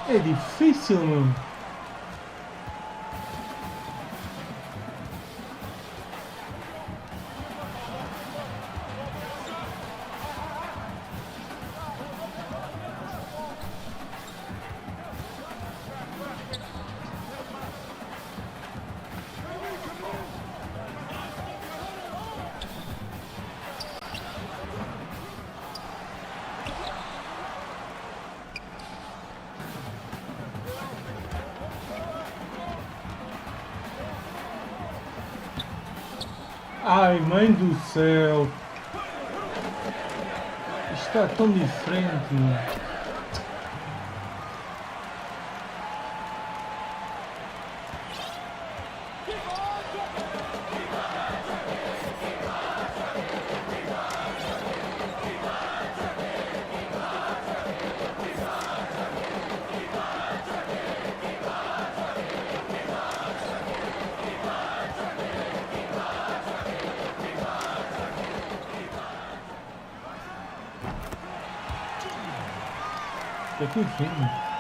É difícil, meu. Ai, mãe do céu! Isto está tão diferente, mano. Isto aqui é fino.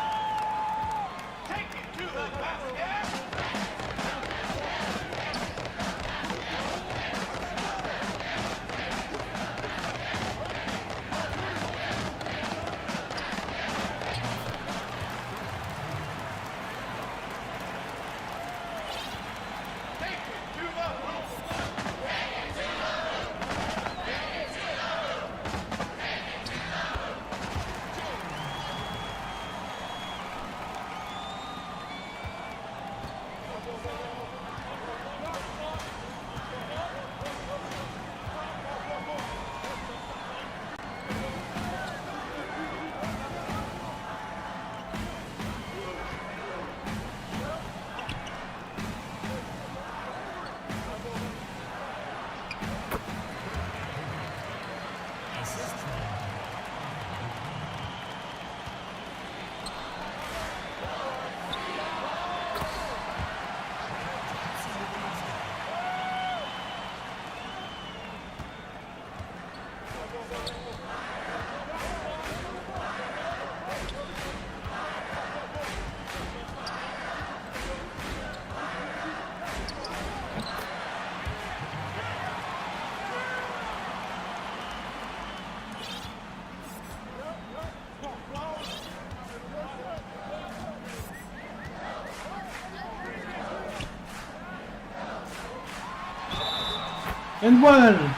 And one!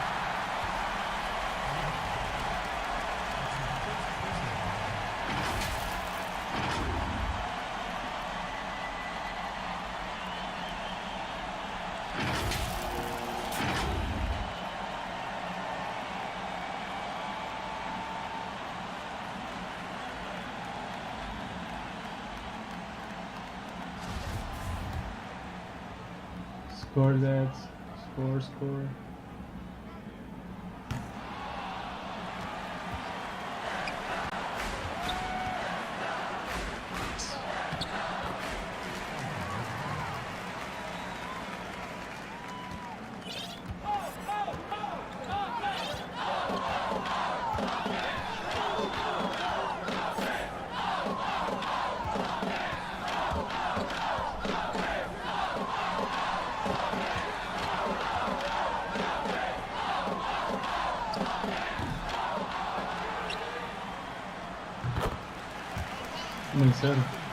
Score that. Score. Muy serio.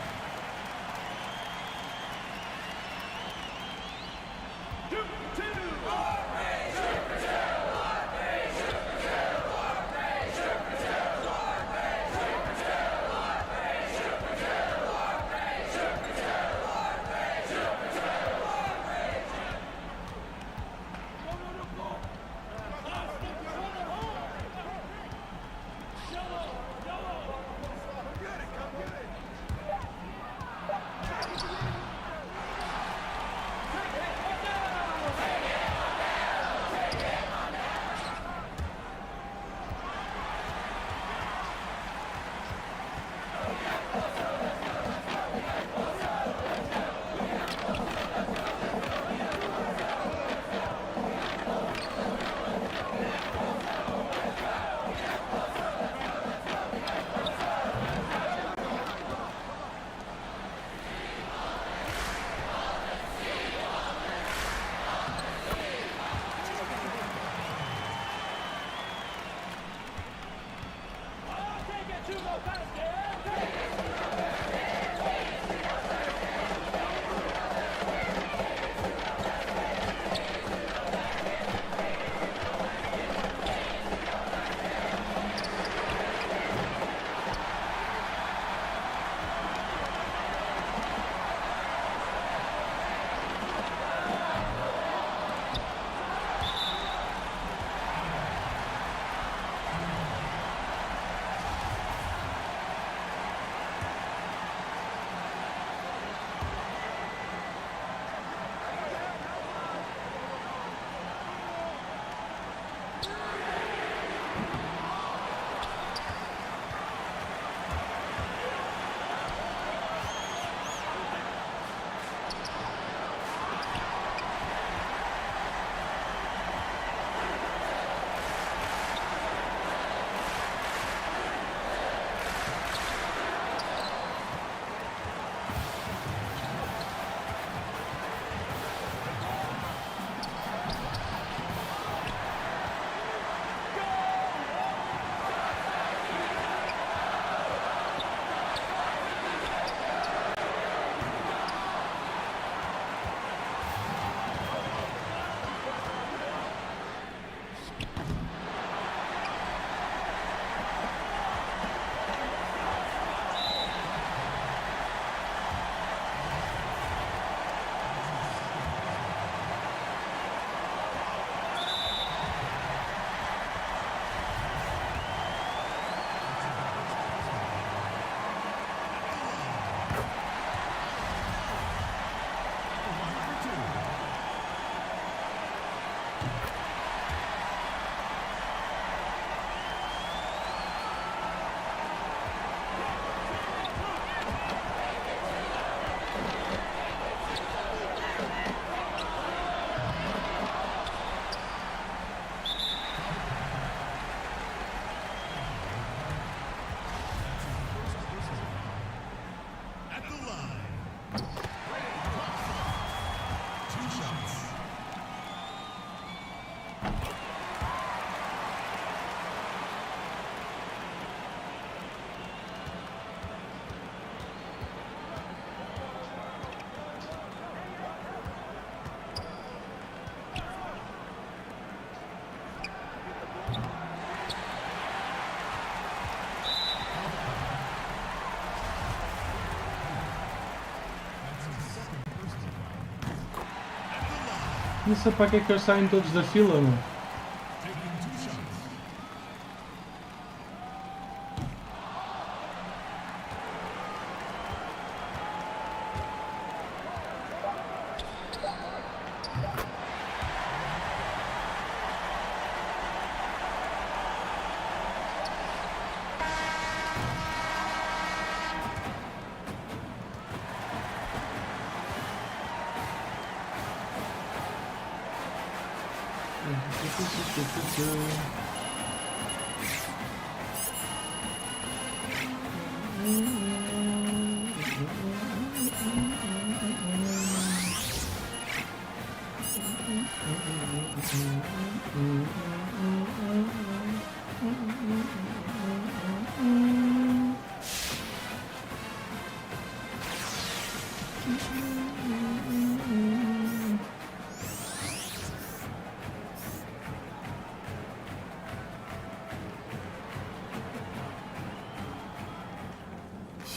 Não sei para que é que eles saem todos da fila, mano.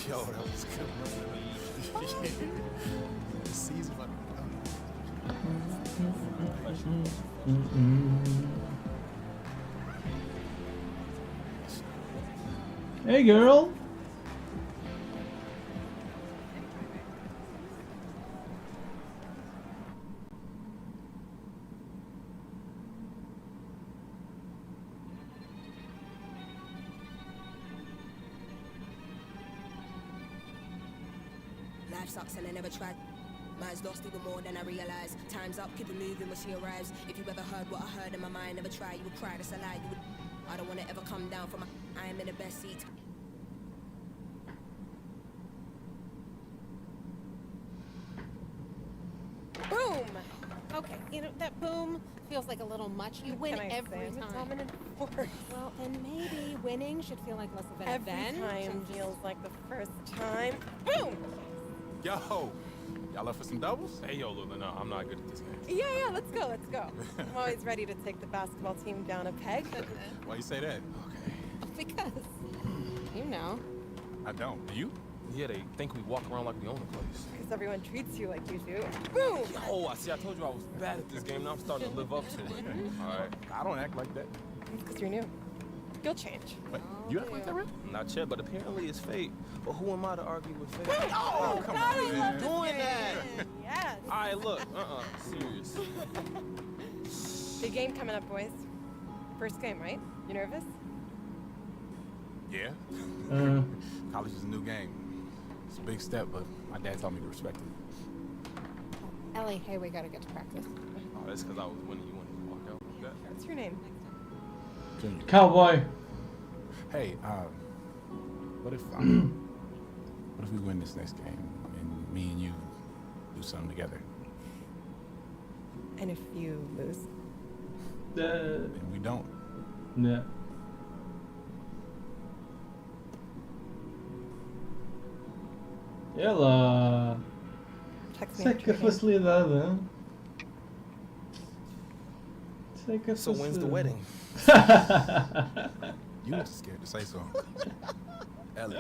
Yo, that was good. The season about Hey, girl. Life sucks and I never tried. Mine's lost even more than I realize. Time's up, keep it moving when she arrives. If you ever heard what I heard in my mind, never try, you would cry, that's a lie. You would. I don't wanna ever come down from my. I am in the best seat. Boom! Okay, you know, that boom feels like a little much. You win every time. Well, then maybe winning should feel like less of an event. Every time feels like the first time. Boom! Yo, y'all up for some doubles? Hey, yo, Lula, no, I'm not good at this game. Yeah, let's go, let's go. I'm always ready to take the basketball team down a peg. Why you say that? Okay. Because, you know. I don't. Do you? Yeah, they think we walk around like we own the place. Because everyone treats you like you do. Boom! Yo, I told you I was bad at this game. Now I'm starting to live up to it. All right. I don't act like that. It's because you're new. You'll change. Wait, you act like that, right? Not yet, but apparently it's fate. But who am I to argue with fate? Oh, come God, on, I man. love Doing that. Yes. All right, look. Serious. Big game coming up, boys. First game, right? You nervous? Yeah. College is a new game. It's a big step, but my dad taught me to respect it. Ellie, hey, we gotta get to practice. Oh, that's because I was winning. You wanted to walk out like that. What's your name? Junior. Cowboy. Hey, what if we win this next game and me and you do something together? And if you lose? Then we don't. Yeah. Ela. Sei que facilidade, hein? Sei que So when's the wedding? You were scared to say so. Ellie.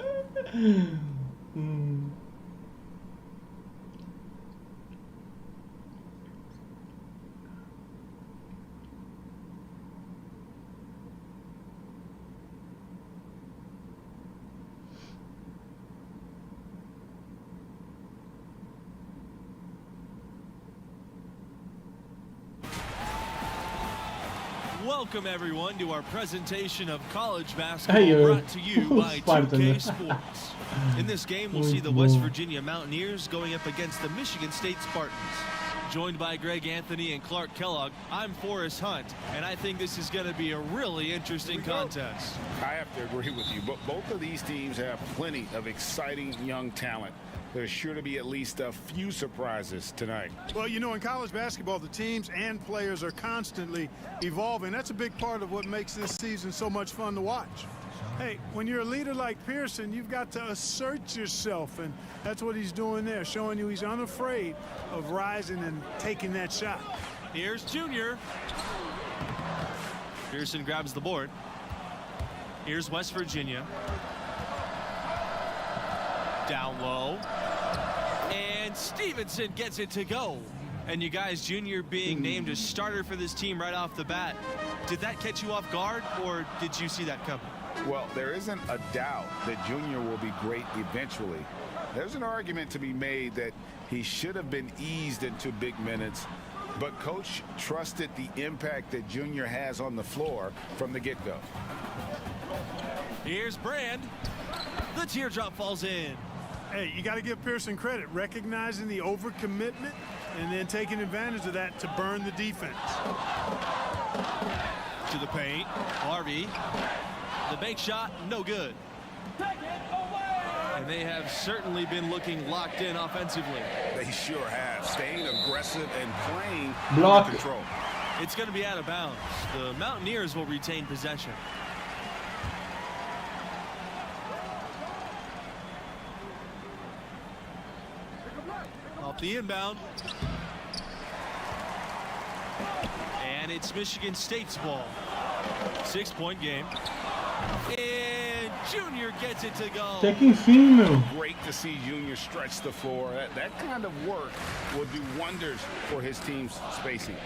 Welcome everyone to our presentation of college basketball brought to you by 2K Sports. In this game, we'll see the West Virginia Mountaineers going up against the Michigan State Spartans. Joined by Greg Anthony and Clark Kellogg, I'm Forrest Hunt, and I think this is going to be a really interesting contest. I have to agree with you, but both of these teams have plenty of exciting young talent. There's sure to be at least a few surprises tonight. Well, you know, in college basketball, the teams and players are constantly evolving. That's a big part of what makes this season so much fun to watch. Hey, when you're a leader like Pearson, you've got to assert yourself, and that's what he's doing there, showing you he's unafraid of rising and taking that shot. Here's Junior. Pearson grabs the board. Here's West Virginia. Down low. And Stevenson gets it to go. And you guys, Junior being named a starter for this team right off the bat, did that catch you off guard, or did you see that coming? Well, there isn't a doubt that Junior will be great eventually. There's an argument to be made that he should have been eased into big minutes, but Coach trusted the impact that Junior has on the floor from the get-go. Here's Brand. The teardrop falls in. Hey, you got to give Pearson credit, recognizing the overcommitment and then taking advantage of that to burn the defense. To the paint, Harvey. The bank shot, no good. And they have certainly been looking locked in offensively. They sure have, staying aggressive and playing Block. under control. It's going to be out of bounds. The Mountaineers will retain possession. Off the inbound. And it's Michigan State's ball. 6-point game. And Junior gets it to go. Taking fim, meu. Great to see Junior stretch the floor. That kind of work will do wonders for his team's spacing.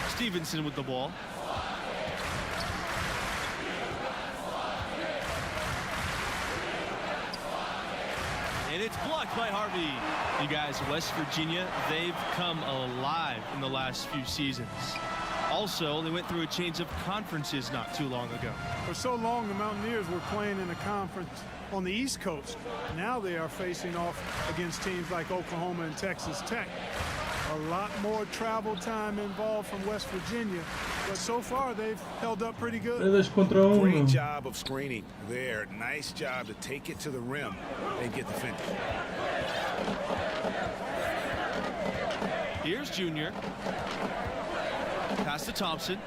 Stevenson with the ball. And it's blocked by Harvey. You guys, West Virginia, they've come alive in the last few seasons. Also, they went through a change of conferences not too long ago. For so long, the Mountaineers were playing in a conference on the East Coast. Now they are facing off against teams like Oklahoma and Texas Tech. A lot more travel time involved from West Virginia, but so far they've held up pretty good. Great job of screening there. Nice job to take it to the rim and get the finish. Here's Junior. Pass to Thompson.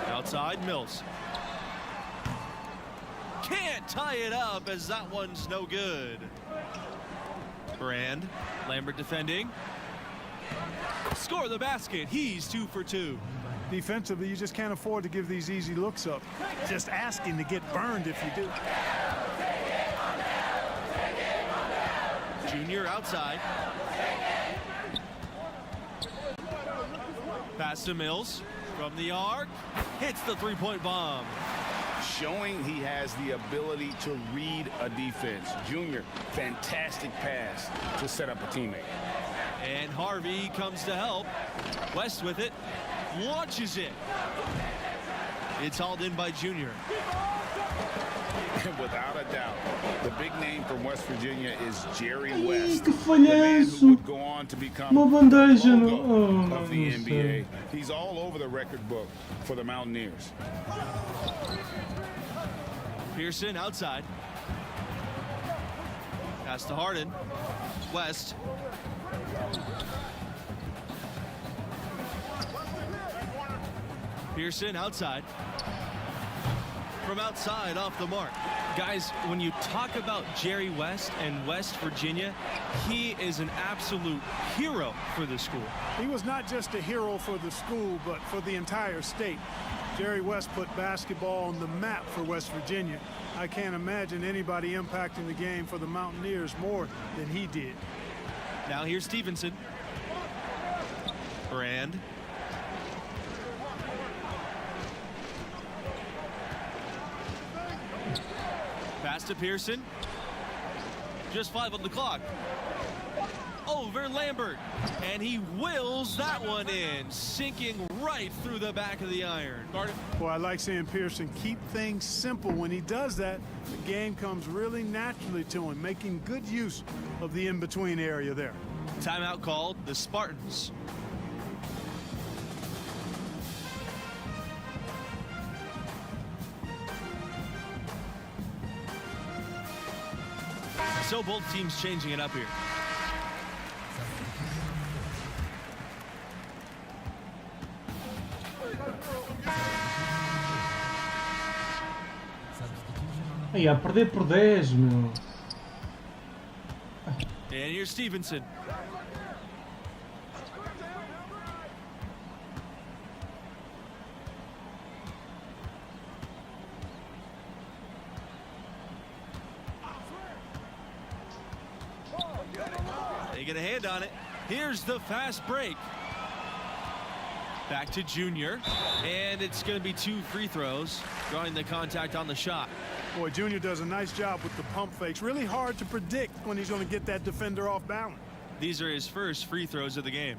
Outside, Mills. Can't tie it up as that one's no good. Brand, Lambert defending. Score the basket. He's 2 for 2. Defensively, you just can't afford to give these easy looks up. Just asking to get burned if you do. Junior outside. Pass to Mills from the arc. Hits the three-point bomb. Showing he has the ability to read a defense. Junior, fantastic pass to set up a teammate. And Harvey comes to help. West with it. Launches it. It's hauled in by Junior. Without a doubt, the big name from West Virginia is Jerry West. Que The falha man isso? who would go on to become Uma the bandeja, logo não. of the NBA. He's all over the record book for the Mountaineers. Pearson outside. Pass to Harden. West. Pearson outside. From outside, off the mark. Guys, when you talk about Jerry West and West Virginia, he is an absolute hero for the school. He was not just a hero for the school, but for the entire state. Jerry West put basketball on the map for West Virginia. I can't imagine anybody impacting the game for the Mountaineers more than he did. Now here's Stevenson. Brand. Pass to Pearson. Just 5 on the clock. Over Lambert. And he wills that one in, sinking right through the back of the iron. Boy, I like seeing Pearson keep things simple. When he does that, the game comes really naturally to him, making good use of the in-between area there. Timeout called, the Spartans. So both teams changing it up here. Ai, a perder por 10, meu. And here's Stevenson. get a hand on it. Here's the fast break. Back to Junior, and it's going to be 2 free throws, drawing the contact on the shot. Boy, Junior does a nice job with the pump fakes. Really hard to predict when he's going to get that defender off balance. These are his first free throws of the game.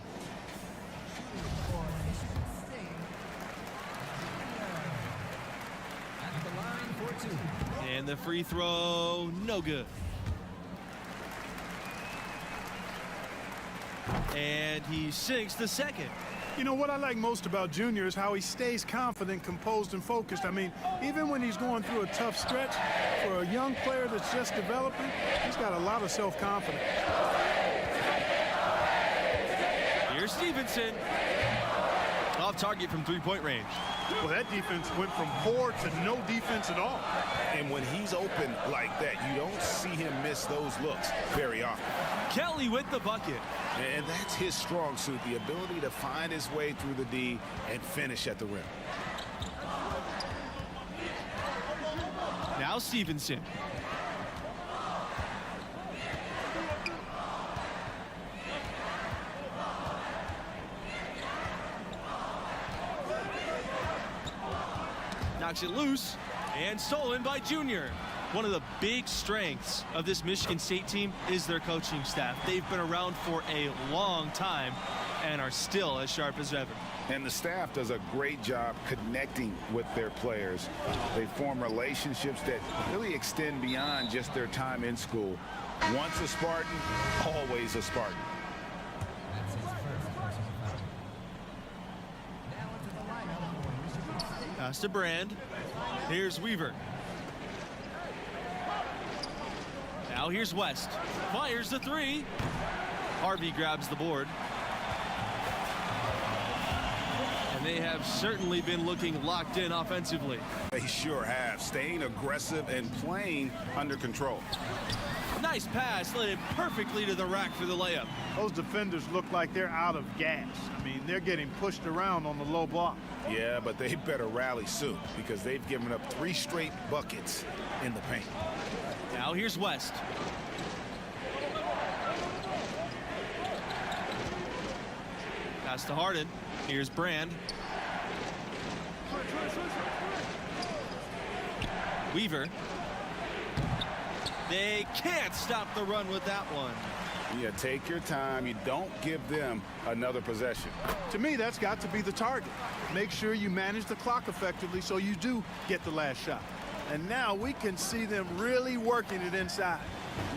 And the free throw, no good. And he sinks the second. You know, what I like most about Junior is how he stays confident, composed, and focused. I mean, even when he's going through a tough stretch, for a young player that's just developing, he's got a lot of self-confidence. Here's Stevenson. Off target from 3-point range. Well, that defense went from poor to no defense at all. And when he's open like that, you don't see him miss those looks very often. Kelly with the bucket. And that's his strong suit, the ability to find his way through the D and finish at the rim. Now Stevenson. Knocks it loose and stolen by Junior. One of the big strengths of this Michigan State team is their coaching staff. They've been around for a long time and are still as sharp as ever. And the staff does a great job connecting with their players. They form relationships that really extend beyond just their time in school. Once a Spartan, always a Spartan. Pass to Brand. Here's Weaver. Now here's West. Fires the 3. Harvey grabs the board. And they have certainly been looking locked in offensively. They sure have. Staying aggressive and playing under control. Nice pass, led it perfectly to the rack for the layup. Those defenders look like they're out of gas. I mean, they're getting pushed around on the low block. Yeah, but they better rally soon because they've given up 3 straight buckets in the paint. Now here's West. Pass to Harden. Here's Brand. Weaver. They can't stop the run with that one. Yeah, take your time. You don't give them another possession. To me, that's got to be the target. Make sure you manage the clock effectively so you do get the last shot. And now we can see them really working it inside.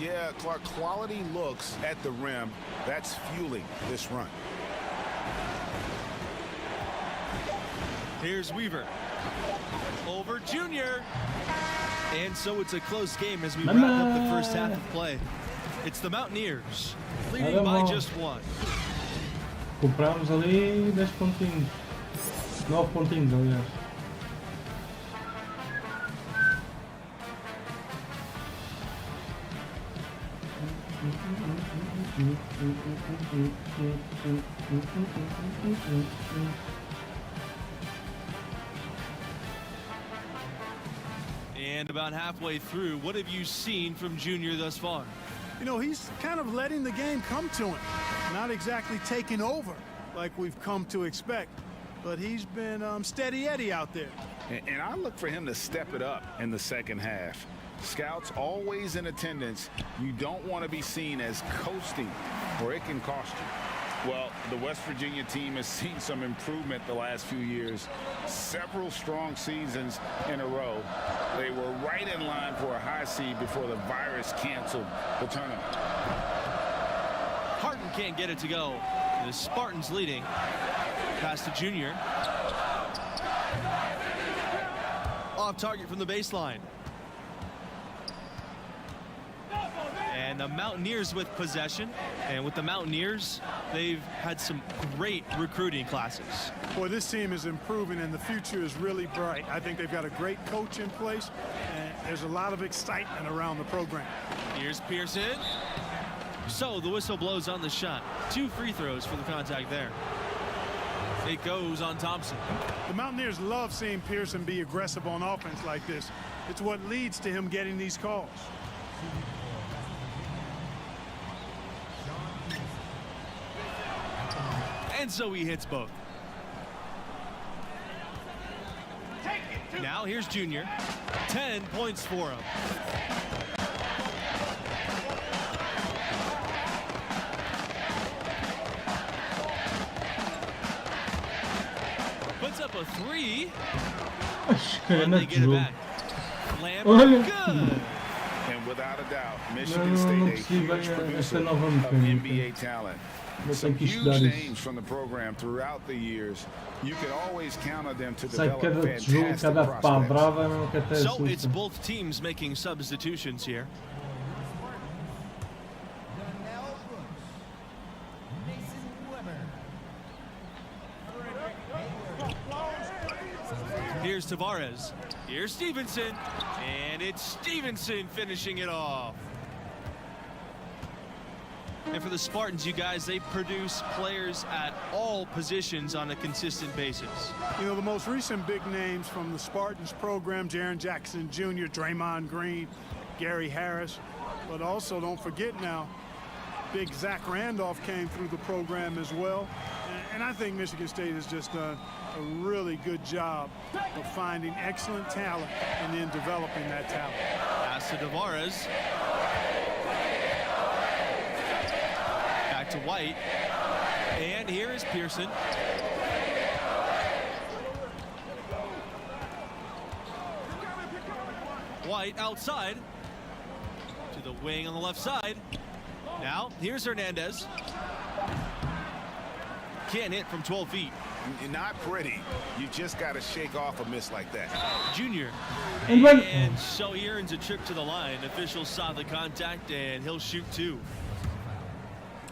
Yeah, Clark, quality looks at the rim. That's fueling this run. Here's Weaver. Over Junior. And so it's a close game as we wrap up the first half of play. It's the Mountaineers leading by just 1. Compramos ali 10 pontinhos. 9 pontinhos, aliás. And about halfway through, what have you seen from Junior thus far? You know, he's kind of letting the game come to him. Not exactly taking over like we've come to expect. But he's been steady Eddie out there. And I look for him to step it up in the second half. Scouts always in attendance. You don't want to be seen as coasting, or it can cost you. Well, the West Virginia team has seen some improvement the last few years. Several strong seasons in a row. They were right in line for a high seed before the virus canceled the tournament. Harden can't get it to go. The Spartans leading. Pass to Junior. Off target from the baseline. And the Mountaineers with possession. And with the Mountaineers, they've had some great recruiting classes. Boy, this team is improving and the future is really bright. I think they've got a great coach in place and there's a lot of excitement around the program. Here's Pearson. So the whistle blows on the shot. 2 free throws for the contact there. It goes on Thompson. The Mountaineers love seeing Pearson be aggressive on offense like this. It's what leads to him getting these calls. And so he hits both. Now here's Junior. 10 points for him. Puts up a 3. And they get it back. Lambert, good. And without a doubt, Michigan State a huge producer of NBA talent. Some huge names from the program throughout the years. You can always count on them to develop fantastic prospects. So it's both teams making substitutions here. Here's Tavares. Here's Stevenson. And it's Stevenson finishing it off. And for the Spartans, you guys, they produce players at all positions on a consistent basis. You know, the most recent big names from the Spartans program, Jaren Jackson Jr., Draymond Green, Gary Harris. But also, don't forget now, big Zach Randolph came through the program as well. And I think Michigan State has just done a really good job of finding excellent talent and then developing that talent. Pass to Tavares. Back to White. And here is Pearson. White outside. To the wing on the left side. Now, here's Hernandez. Can't hit from 12 feet. Not pretty. You just got to shake off a miss like that. Junior. And so he earns a trip to the line. Officials saw the contact, and he'll shoot 2.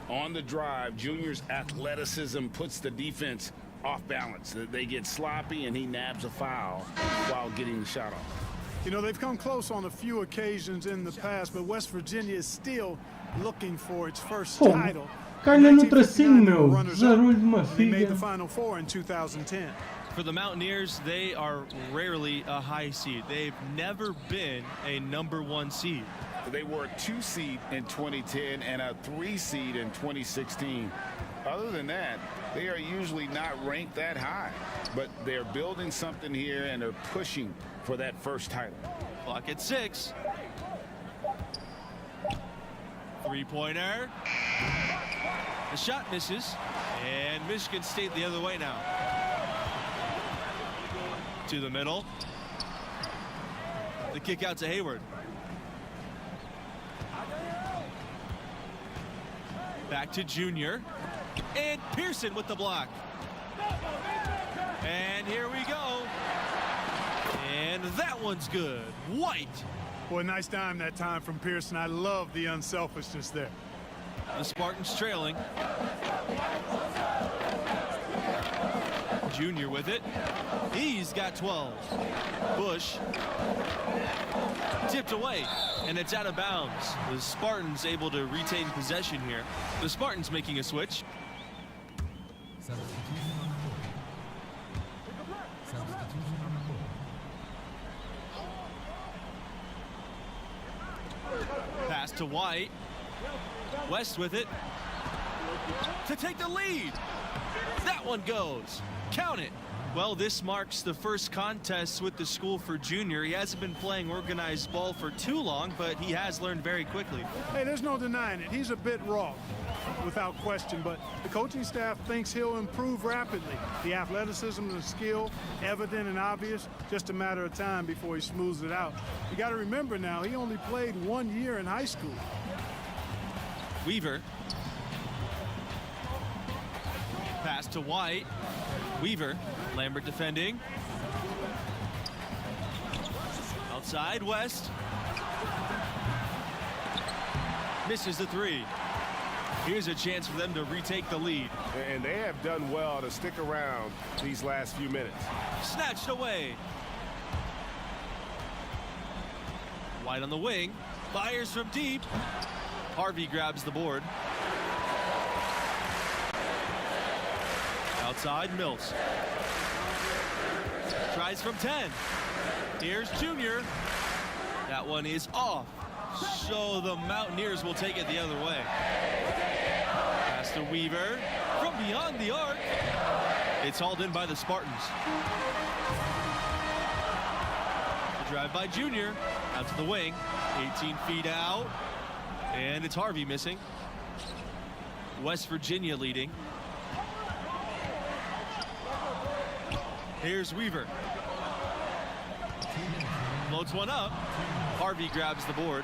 On the drive, Junior's athleticism puts the defense off balance. They get sloppy, and he nabs a foul while getting the shot off. You know, they've come close on a few occasions in the past, but West Virginia is still looking for its first title. Calha no tracinho, meu. Zarulho de uma They made filha. the Final Four in 2010. For the Mountaineers, they are rarely a high seed. They've never been a #1 seed. They were a 2 seed in 2010 and a 3 seed in 2016. Other than that, they are usually not ranked that high, but they're building something here and they're pushing for that first title. Clock at 6. Three-pointer. The shot misses, and Michigan State the other way now. To the middle. The kick out to Hayward. Back to Junior. And Pearson with the block. And here we go. And that one's good. White. Boy, nice dime that time from Pearson. I love the unselfishness there. The Spartans trailing. Junior with it. He's got 12. Bush. Tipped away. And it's out of bounds. The Spartans able to retain possession here. The Spartans making a switch. Substitution on the board. Substitution on the board. Pass to White. West with it. To take the lead. That one goes. Count it. Well, this marks the first contest with the school for Junior. He hasn't been playing organized ball for too long, but he has learned very quickly. Hey, there's no denying it. He's a bit raw, without question, but the coaching staff thinks he'll improve rapidly. The athleticism and the skill, evident and obvious, just a matter of time before he smooths it out. You got to remember now, he only played 1 year in high school. Weaver. Pass to White. Weaver. Lambert defending. Outside, West. Misses the 3. Here's a chance for them to retake the lead. And they have done well to stick around these last few minutes. Snatched away. White on the wing. Fires from deep. Harvey grabs the board. Outside, Mills. Tries from 10. Here's Junior. That one is off. So the Mountaineers will take it the other way. Pass pass to Weaver from beyond the arc. It's hauled in by the Spartans. The drive by Junior out to the wing, 18 feet out, and it's Harvey missing. West Virginia leading. Here's Weaver. Loads one up. Harvey grabs the board.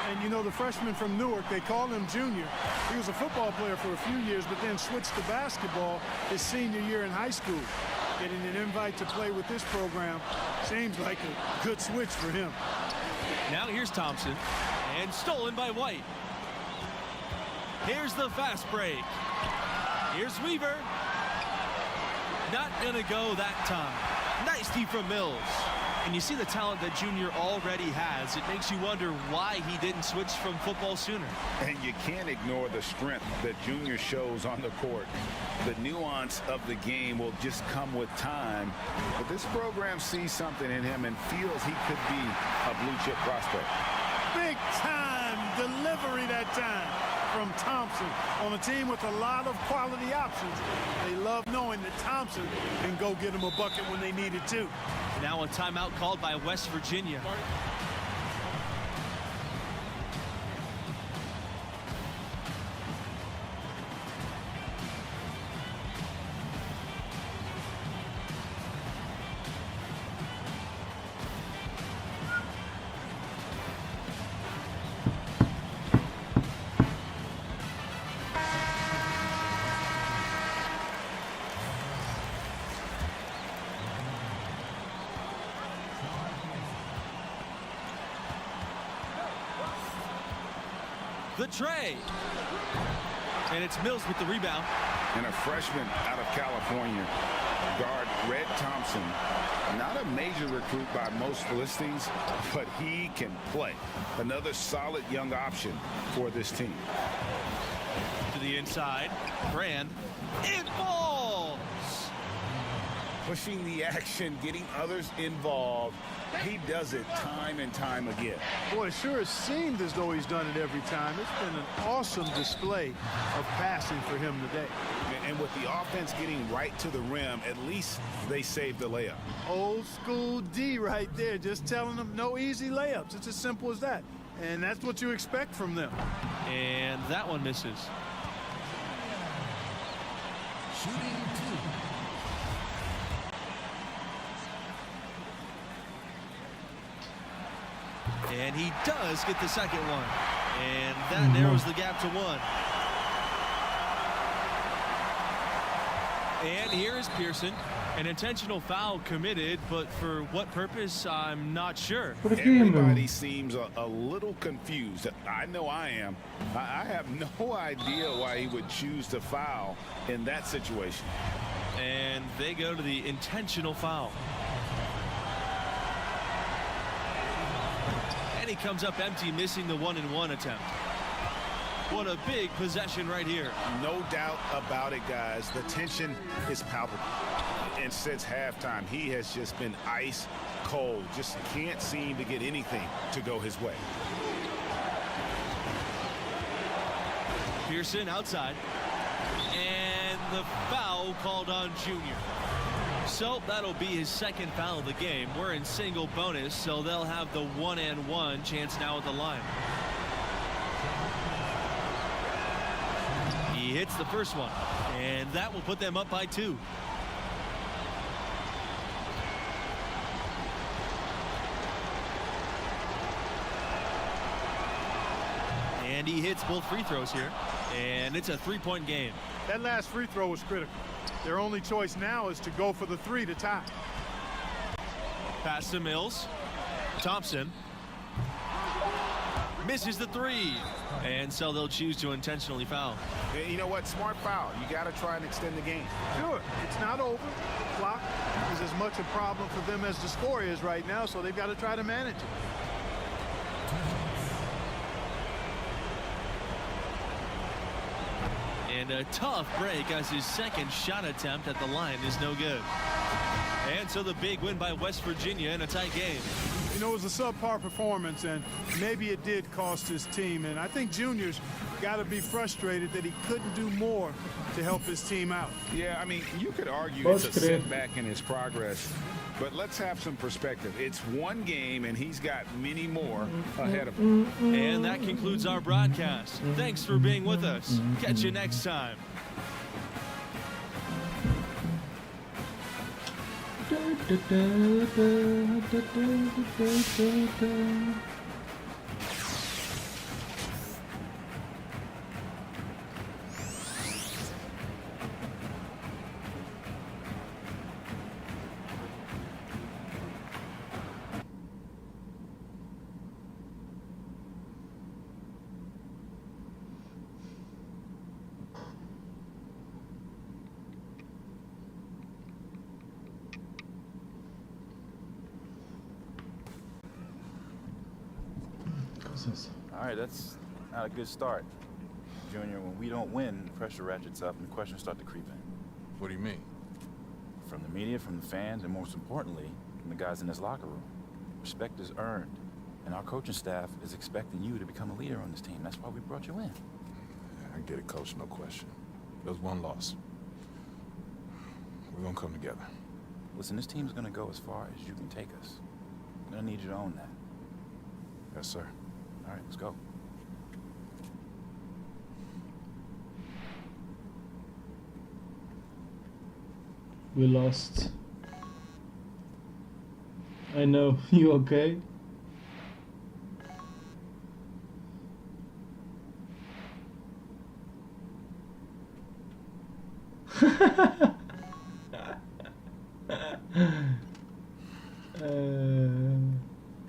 And you know, the freshman from Newark, they call him Junior. He was a football player for a few years, but then switched to basketball his senior year in high school. Getting an invite to play with this program seems like a good switch for him. Now here's Thompson, and stolen by White. Here's the fast break. Here's Weaver. Not gonna go that time. Nice tee from Mills. And you see the talent that Junior already has. It makes you wonder why he didn't switch from football sooner. And you can't ignore the strength that Junior shows on the court. The nuance of the game will just come with time. But this program sees something in him and feels he could be a blue chip prospect. Big time delivery that time from Thompson on a team with a lot of quality options. They love knowing that Thompson can go get them a bucket when they need it too. Now a timeout called by West Virginia. The tray. And it's Mills with the rebound. And a freshman out of California, guard Red Thompson. Not a major recruit by most listings, but he can play. Another solid young option for this team. To the inside, Brand. It falls. Pushing the action, getting others involved. He does it time and time again. Boy, it sure has seemed as though he's done it every time. It's been an awesome display of passing for him today. And with the offense getting right to the rim, at least they saved the layup. Old school D right there, just telling them no easy layups. It's as simple as that. And that's what you expect from them. And that one misses. Shooting two. And he does get the second one. And that narrows the gap to one. And here is Pearson. An intentional foul committed, but for what purpose, I'm not sure. Everybody seems a little confused. I know I am. I have no idea why he would choose to foul in that situation. And they go to the intentional foul. And he comes up empty, missing the 1-and-1 attempt. What a big possession right here. No doubt about it, guys. The tension is palpable. And since halftime, he has just been ice cold. Just can't seem to get anything to go his way. Pearson outside. And the foul called on Junior. So that'll be his second foul of the game. We're in single bonus, so they'll have the 1-and-1 chance now at the line. He hits the first one, and that will put them up by 2. And he hits both free throws here, and it's a 3-point game. That last free throw was critical. Their only choice now is to go for the 3 to tie. Pass to Mills. Thompson misses the 3, and so they'll choose to intentionally foul. You know what? Smart foul. You got to try and extend the game. Sure, it's not over. The clock is as much a problem for them as the score is right now, so they've got to try to manage it. And a tough break as his second shot attempt at the line is no good. And so the big win by West Virginia in a tight game. You know, it was a subpar performance, and maybe it did cost his team. And I think Junior's got to be frustrated that he couldn't do more to help his team out. Yeah, I mean, you could argue it's a setback in his progress, but let's have some perspective. It's one game, and he's got many more ahead of him. And that concludes our broadcast. Thanks for being with us. Catch you next time. All right, that's not a good start. Junior, when we don't win, the pressure ratchets up and the questions start to creep in. What do you mean? From the media, from the fans, and most importantly, from the guys in this locker room. Respect is earned, and our coaching staff is expecting you to become a leader on this team. That's why we brought you in. Yeah, I get it, Coach, no question. There was one loss. We're gonna come together. Listen, this team's gonna go as far as you can take us. I'm gonna need you to own that. Yes, sir. All right, let's go. We lost. I know. You okay?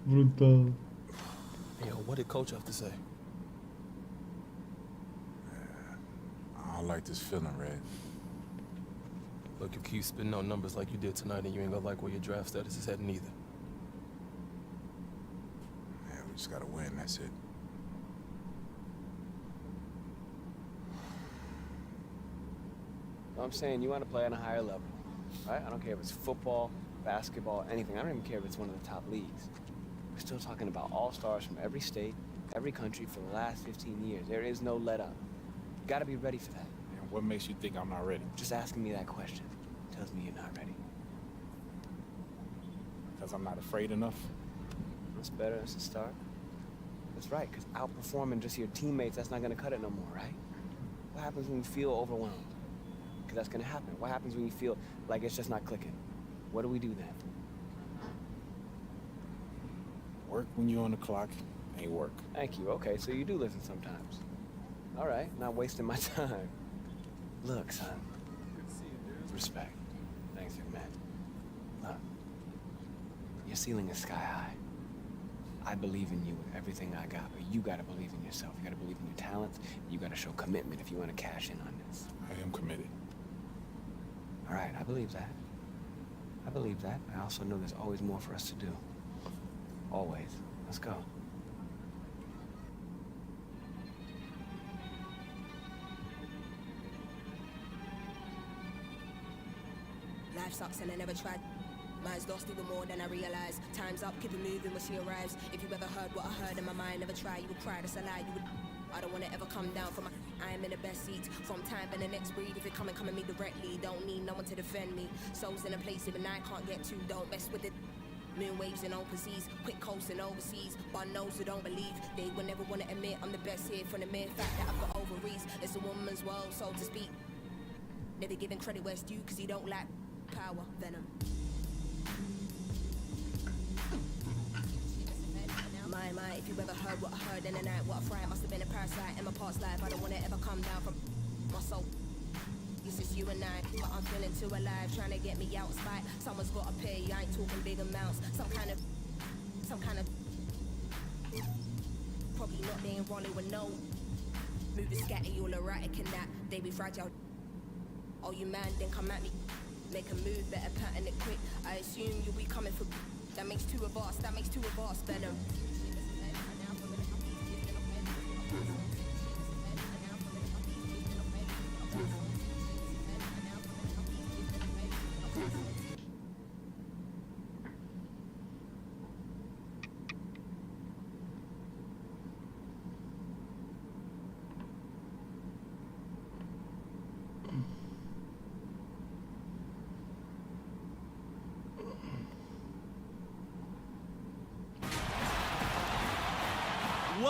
Brutal. Yo, what did Coach have to say? I don't like this feeling, Red. Look, you keep spitting out numbers like you did tonight, and you ain't gonna like where your draft status is heading either. Yeah, we just gotta win, that's it. I'm saying you want to play on a higher level, right? I don't care if it's football, basketball, anything. I don't even care if it's one of the top leagues. We're still talking about all-stars from every state, every country for the last 15 years. There is no let-up. You gotta be ready for that. And what makes you think I'm not ready? Just asking me that question tells me you're not ready. Because I'm not afraid enough? That's better as a start. That's right, because outperforming just your teammates, that's not gonna cut it no more, right? What happens when you feel overwhelmed? Because that's gonna happen. What happens when you feel like it's just not clicking? What do we do then? Work when you're on the clock ain't work. Thank you. Okay, so you do listen sometimes. All right, not wasting my time. Look, son. Respect. Thanks, man. Look, your ceiling is sky high. I believe in you with everything I got, but you gotta believe in yourself. You gotta believe in your talents. You gotta show commitment if you want to cash in on this. I am committed. All right, I believe that. I believe that. I also know there's always more for us to do. Always. Let's go. Life sucks and I never tried. Mine's lost even more than I realize. Time's up, keep it moving when she arrives. If you ever heard what I heard in my mind, never try, you would cry, that's a lie. You would. I don't wanna ever come down from my. I am in the best seat. From time and the next breed. If it come at me directly, don't need no one to defend me. Souls in a place even I can't get to. Don't mess with it. Moon waves in open seas, quick coasting overseas. Bun knows who don't believe. They will never wanna admit I'm the best here. From the mere fact that I've got ovaries. It's a woman's world, so to speak. Never giving credit where it's due, cause you don't lack power, venom. My, if you ever heard what I heard in the night, what a fright, must have been a parasite in my past life. I don't wanna ever come down from my soul. It's just you and I, but I'm feeling too alive, trying to get me out of spite. Someone's gotta pay, I ain't talking big amounts. Some kind of probably not there in Raleigh with no moving scatty, all erratic and that. They be fragile. Oh, you man, then come at me. Make a move, better pattern it quick. I assume you'll be coming for. That makes two of us, venom.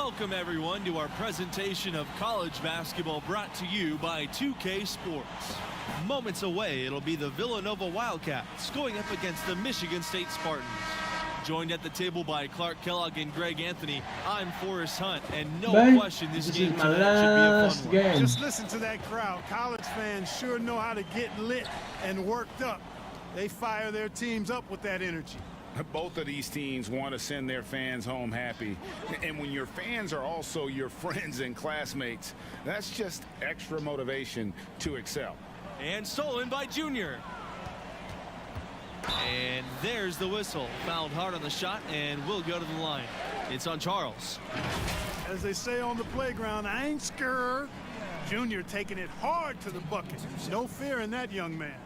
Welcome everyone to our presentation of college basketball brought to you by 2K Sports. Moments away, it'll be the Villanova Wildcats going up against the Michigan State Spartans. Joined at the table by Clark Kellogg and Greg Anthony, I'm Forrest Hunt, and no question this game tonight should be a fun one. Just listen to that crowd. College fans sure know how to get lit and worked up. They fire their teams up with that energy. Both of these teams want to send their fans home happy. And when your fans are also your friends and classmates, that's just extra motivation to excel. And stolen by Junior. And there's the whistle. Fouled hard on the shot and will go to the line. It's on Charles. As they say on the playground, I ain't scared. Junior taking it hard to the bucket. No fear in that young man.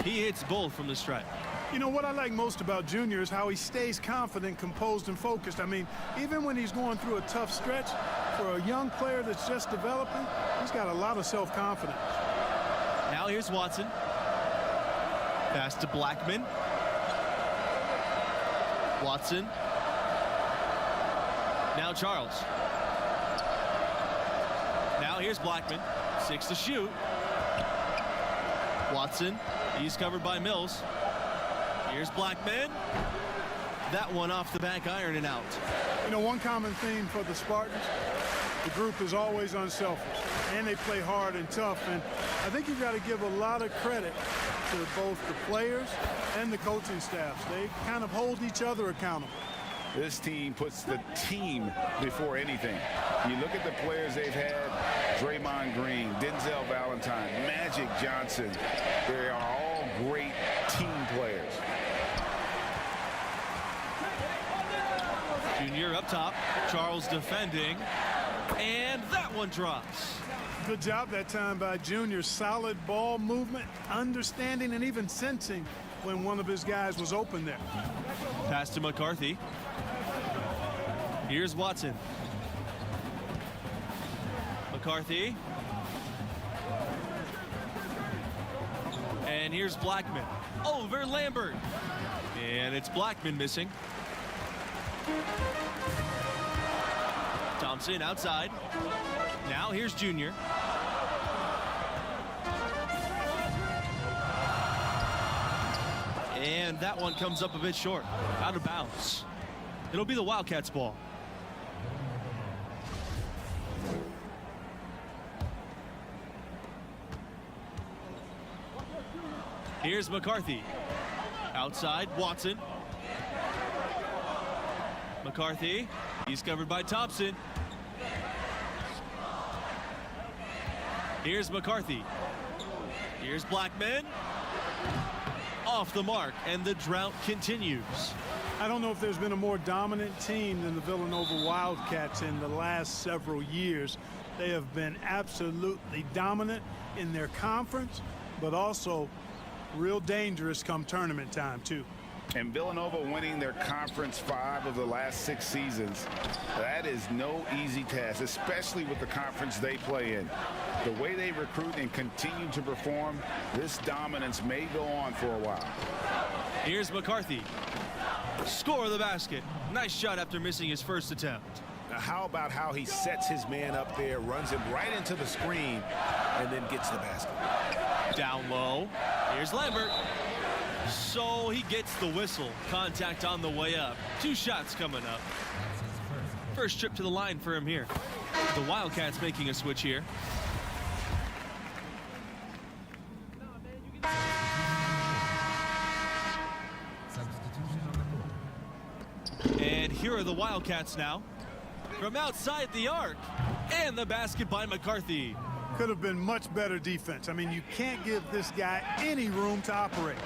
He hits both from the stripe. You know, what I like most about Junior is how he stays confident, composed, and focused. I mean, even when he's going through a tough stretch, for a young player that's just developing, he's got a lot of self-confidence. Now here's Watson. Pass to Blackman. Watson. Now Charles. Now here's Blackman. 6 to shoot. Watson. He's covered by Mills. Here's Blackman. That one off the back iron and out. You know, one common theme for the Spartans, the group is always unselfish, and they play hard and tough. And I think you've got to give a lot of credit to both the players and the coaching staffs. They kind of hold each other accountable. This team puts the team before anything. You look at the players they've had, Draymond Green, Denzel Valentine, Magic Johnson. They are all great team players. Junior up top. Charles defending. And that one drops. Good job that time by Junior. Solid ball movement, understanding, and even sensing when one of his guys was open there. Pass to McCarthy. Here's Watson. McCarthy. And here's Blackman. Over Lambert. And it's Blackman missing. Thompson outside. Now here's Junior. And that one comes up a bit short. Out of bounds. It'll be the Wildcats' ball. Here's McCarthy. Outside, Watson. McCarthy. He's covered by Thompson. Here's McCarthy. Here's Blackman. Off the mark, and the drought continues. I don't know if there's been a more dominant team than the Villanova Wildcats in the last several years. They have been absolutely dominant in their conference, but also real dangerous come tournament time, too. And Villanova winning their conference 5 of the last 6 seasons. That is no easy task, especially with the conference they play in. The way they recruit and continue to perform, this dominance may go on for a while. Here's McCarthy. Score the basket. Nice shot after missing his first attempt. Now how about how he sets his man up there, runs him right into the screen, and then gets the basket. Down low. Here's Lambert. So he gets the whistle. Contact on the way up. 2 shots coming up. First trip to the line for him here. The Wildcats making a switch here. And here are the Wildcats now. From outside the arc. And the basket by McCarthy. Could have been much better defense. I mean, you can't give this guy any room to operate.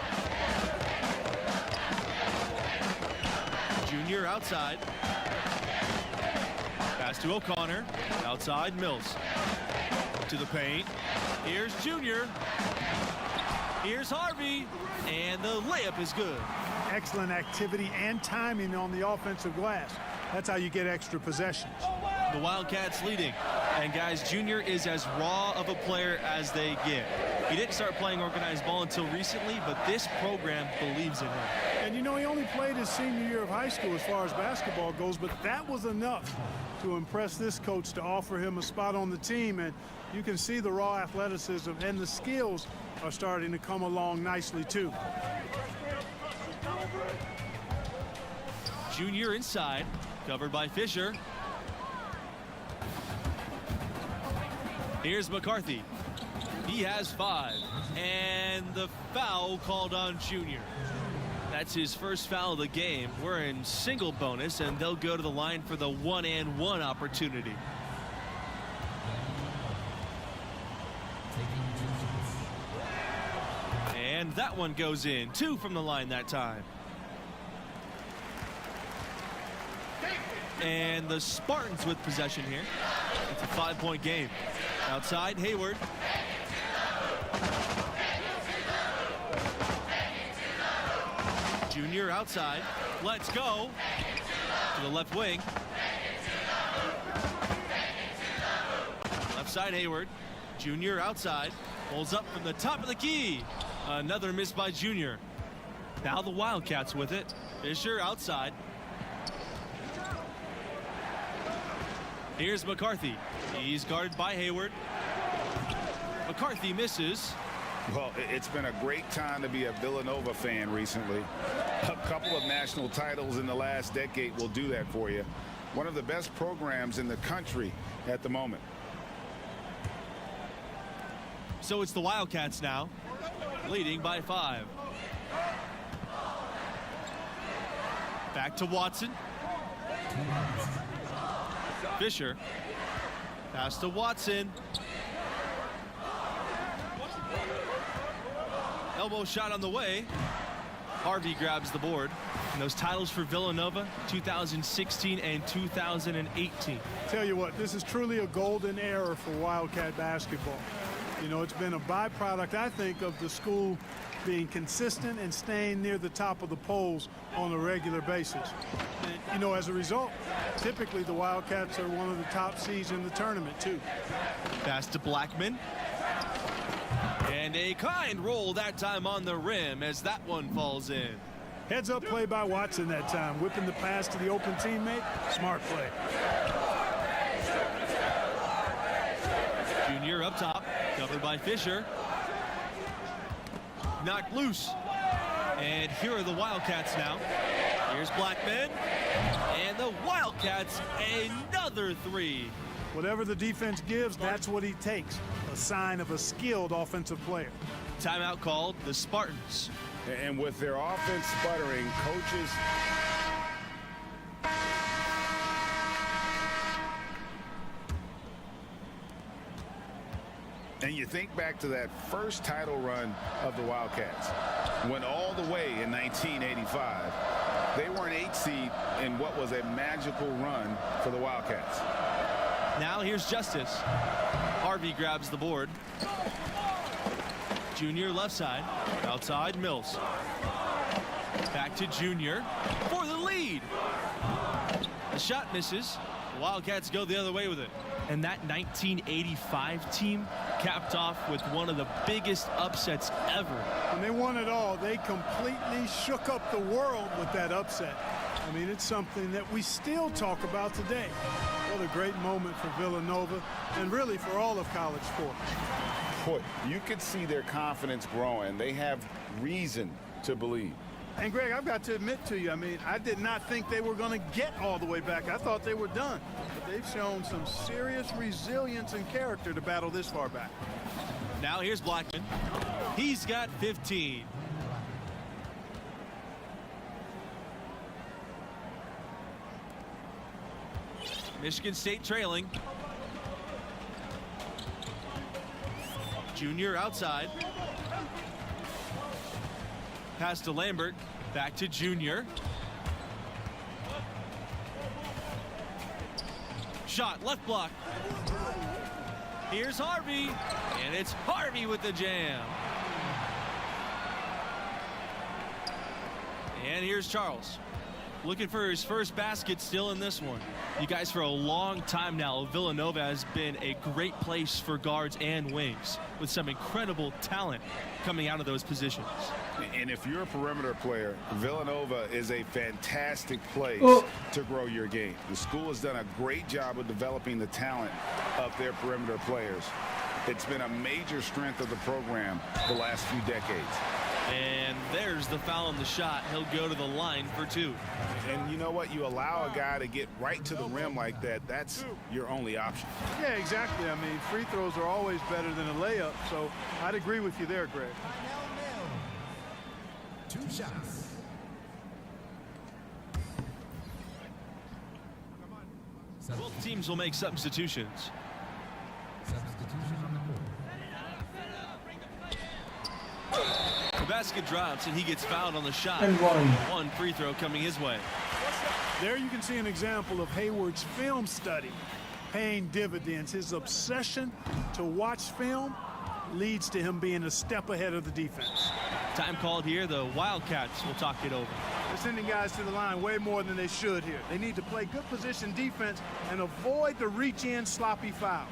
Junior outside. Pass to O'Connor. Outside Mills. To the paint. Here's Junior. Here's Harvey. And the layup is good. Excellent activity and timing on the offensive glass. That's how you get extra possessions. The Wildcats leading. And guys, Junior is as raw of a player as they get. He didn't start playing organized ball until recently, but this program believes in him. And you know, he only played his senior year of high school as far as basketball goes, but that was enough to impress this coach to offer him a spot on the team. And you can see the raw athleticism and the skills are starting to come along nicely too. Junior inside, covered by Fisher. Here's McCarthy. He has 5. And the foul called on Junior. That's his first foul of the game. We're in single bonus, and they'll go to the line for the 1-and-1 opportunity. And that one goes in. 2 from the line that time. And the Spartans with possession here. It's a 5-point game. Outside, Hayward. Junior outside. Let's go. To the left wing. Left side, Hayward. Junior outside. Pulls up from the top of the key. Another miss by Junior. Now the Wildcats with it. Fisher outside. Here's McCarthy. He's guarded by Hayward. McCarthy misses. Well, it's been a great time to be a Villanova fan recently. A couple of national titles in the last decade will do that for you. One of the best programs in the country at the moment. So it's the Wildcats now, leading by 5. Back to Watson. Fisher. Pass to Watson. Elbow shot on the way. Harvey grabs the board. And those titles for Villanova, 2016 and 2018. Tell you what, this is truly a golden era for Wildcat basketball. You know, it's been a byproduct, I think, of the school being consistent and staying near the top of the polls on a regular basis. And, you know, as a result, typically the Wildcats are one of the top seeds in the tournament, too. Pass to Blackman. And a kind roll that time on the rim as that one falls in. Heads up play by Watson that time, whipping the pass to the open teammate. Smart play. Junior up top, covered by Fisher. Knocked loose. And here are the Wildcats now. Here's Blackman. And the Wildcats, another 3. Whatever the defense gives, that's what he takes. A sign of a skilled offensive player. Timeout called, the Spartans. And with their offense sputtering, coaches... And you think back to that first title run of the Wildcats. Went all the way in 1985. They were an 8 seed in what was a magical run for the Wildcats. Now here's Justice. Harvey grabs the board. Junior left side. Outside, Mills. Back to Junior for the lead. The shot misses. The Wildcats go the other way with it. And that 1985 team capped off with one of the biggest upsets ever. When they won it all, they completely shook up the world with that upset. I mean, it's something that we still talk about today. What a great moment for Villanova and really for all of college sports. Boy, you could see their confidence growing. They have reason to believe. And Greg, I've got to admit to you, I mean, I did not think they were going to get all the way back. I thought they were done. But they've shown some serious resilience and character to battle this far back. Now here's Blackman. He's got 15. Michigan State trailing. Junior outside. Pass to Lambert. Back to Junior. Shot, left block. Here's Harvey, and it's Harvey with the jam. And here's Charles, looking for his first basket still in this one. You guys, for a long time now, Villanova has been a great place for guards and wings with some incredible talent coming out of those positions. And if you're a perimeter player, Villanova is a fantastic place to grow your game. The school has done a great job of developing the talent of their perimeter players. It's been a major strength of the program the last few decades. And there's the foul on the shot. He'll go to the line for 2. And you know what? You allow a guy to get right to the rim like that, that's your only option. Yeah, exactly. I mean, free throws are always better than a layup, so I'd agree with you there, Greg. 2 shots. Both teams will make substitutions. Substitution on the board. The basket drops and he gets fouled on the shot. And one free throw coming his way. There you can see an example of Hayward's film study paying dividends. His obsession to watch film leads to him being a step ahead of the defense. Time called here. The Wildcats will talk it over. They're sending guys to the line way more than they should here. They need to play good position defense and avoid the reach-in sloppy foul.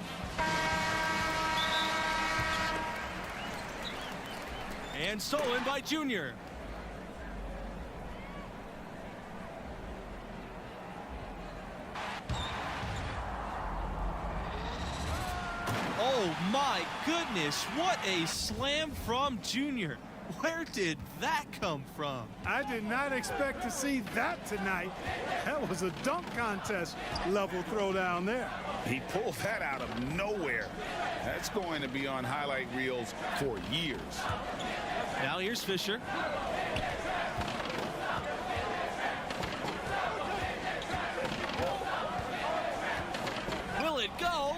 And stolen by Junior. Oh my goodness, what a slam from Junior. Where did that come from? I did not expect to see that tonight. That was a dunk contest level throwdown there. He pulled that out of nowhere. That's going to be on highlight reels for years. Now here's Fisher. Will it go?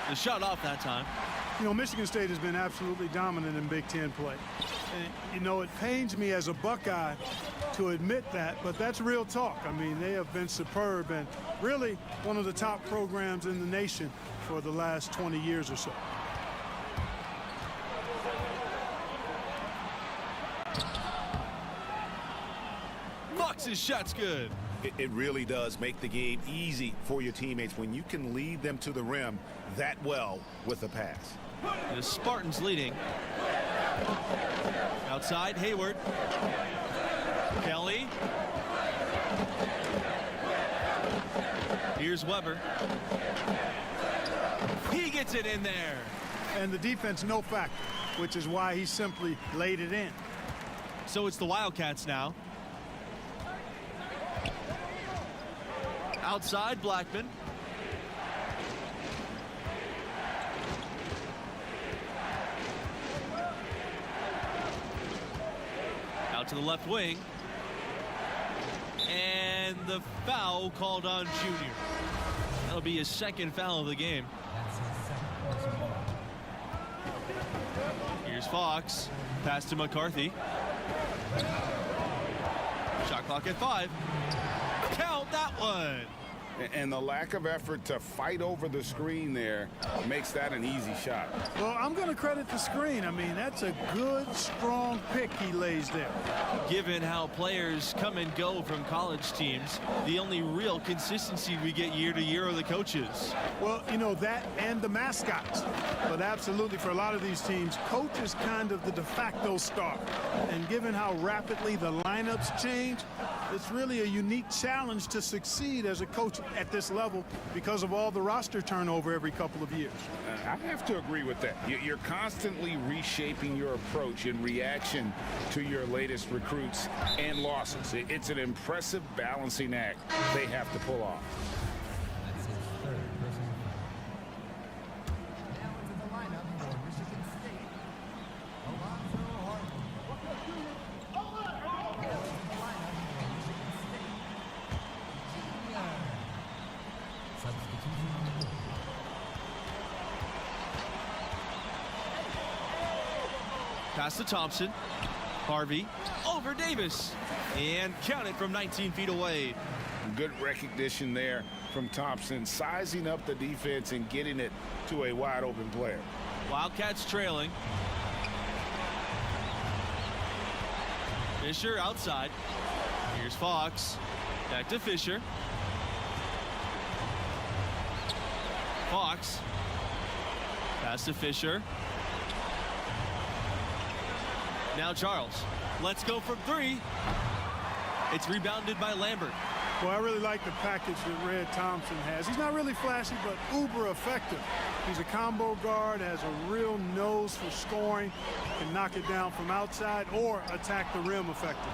The shot off that time. You know, Michigan State has been absolutely dominant in Big Ten play. And, you know, it pains me as a Buckeye to admit that, but that's real talk. I mean, they have been superb and really one of the top programs in the nation for the last 20 years or so. Fox's shot's good. It really does make the game easy for your teammates when you can lead them to the rim that well with a pass. The Spartans leading. Outside, Hayward. Kelly. Here's Weber. He gets it in there. And the defense no factor, which is why he simply laid it in. So it's the Wildcats now. Outside, Blackman. Out to the left wing. And the foul called on Junior. That'll be his second foul of the game. Here's Fox. Pass to McCarthy. Shot clock at 5. Count that one. And the lack of effort to fight over the screen there makes that an easy shot. Well, I'm going to credit the screen. I mean, that's a good, strong pick he lays there. Given how players come and go from college teams, the only real consistency we get year to year are the coaches. Well, you know, that and the mascots. But absolutely, for a lot of these teams, coach is kind of the de facto star. And given how rapidly the lineups change, it's really a unique challenge to succeed as a coach at this level because of all the roster turnover every couple of years. I have to agree with that. You're constantly reshaping your approach in reaction to your latest recruits and losses. It's an impressive balancing act they have to pull off. That's his third personal foul. Now into the lineup for Michigan State, Alonzo Harvey. Substitution on the board. Pass to Thompson. Harvey over Davis. And count it from 19 feet away. Good recognition there from Thompson, sizing up the defense and getting it to a wide open player. Wildcats trailing. Fisher outside. Here's Fox. Back to Fisher. Fox. Pass to Fisher. Now Charles. Let's go from 3. It's rebounded by Lambert. Well, I really like the package that Red Thompson has. He's not really flashy, but uber effective. He's a combo guard, has a real nose for scoring, can knock it down from outside or attack the rim effectively.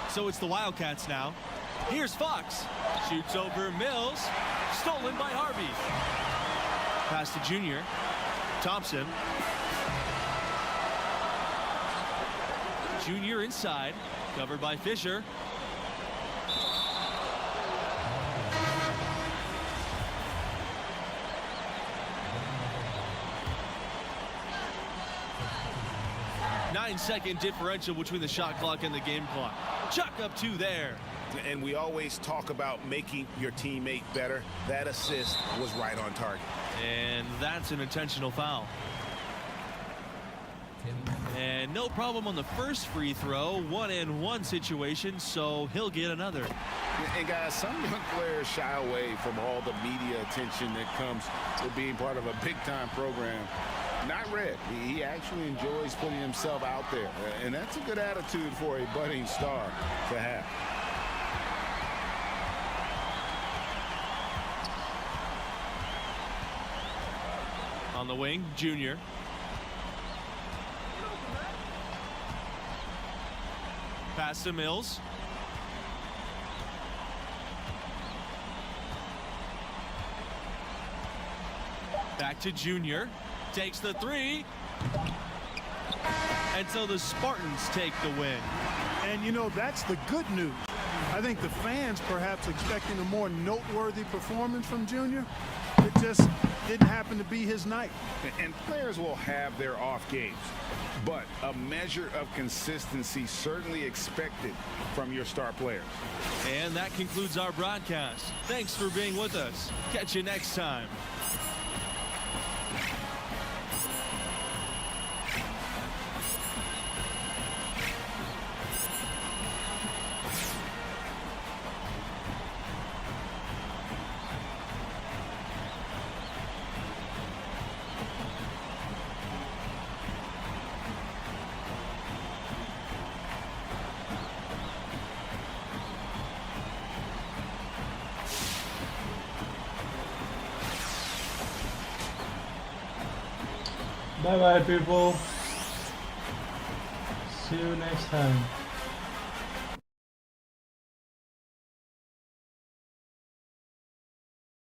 So it's the Wildcats now. Here's Fox. Shoots over Mills. Stolen by Harvey. Pass to Junior. Thompson. Junior inside. Covered by Fisher. Nine-second differential between the shot clock and the game clock. Chuck up 2 there. And we always talk about making your teammate better. That assist was right on target. And that's an intentional foul. And no problem on the first free throw. 1-and-1 situation, so he'll get another. And guys, some young players shy away from all the media attention that comes with being part of a big-time program. Not Red. He actually enjoys putting himself out there. And that's a good attitude for a budding star to have. On the wing, Junior. Pass to Mills. Back to Junior. Takes the 3. And so the Spartans take the win. And, you know, that's the good news. I think the fans perhaps expecting a more noteworthy performance from Junior. It just didn't happen to be his night. And players will have their off games, but a measure of consistency certainly expected from your star players. And that concludes our broadcast. Thanks for being with us. Catch you next time. Bye bye, people. See you next time.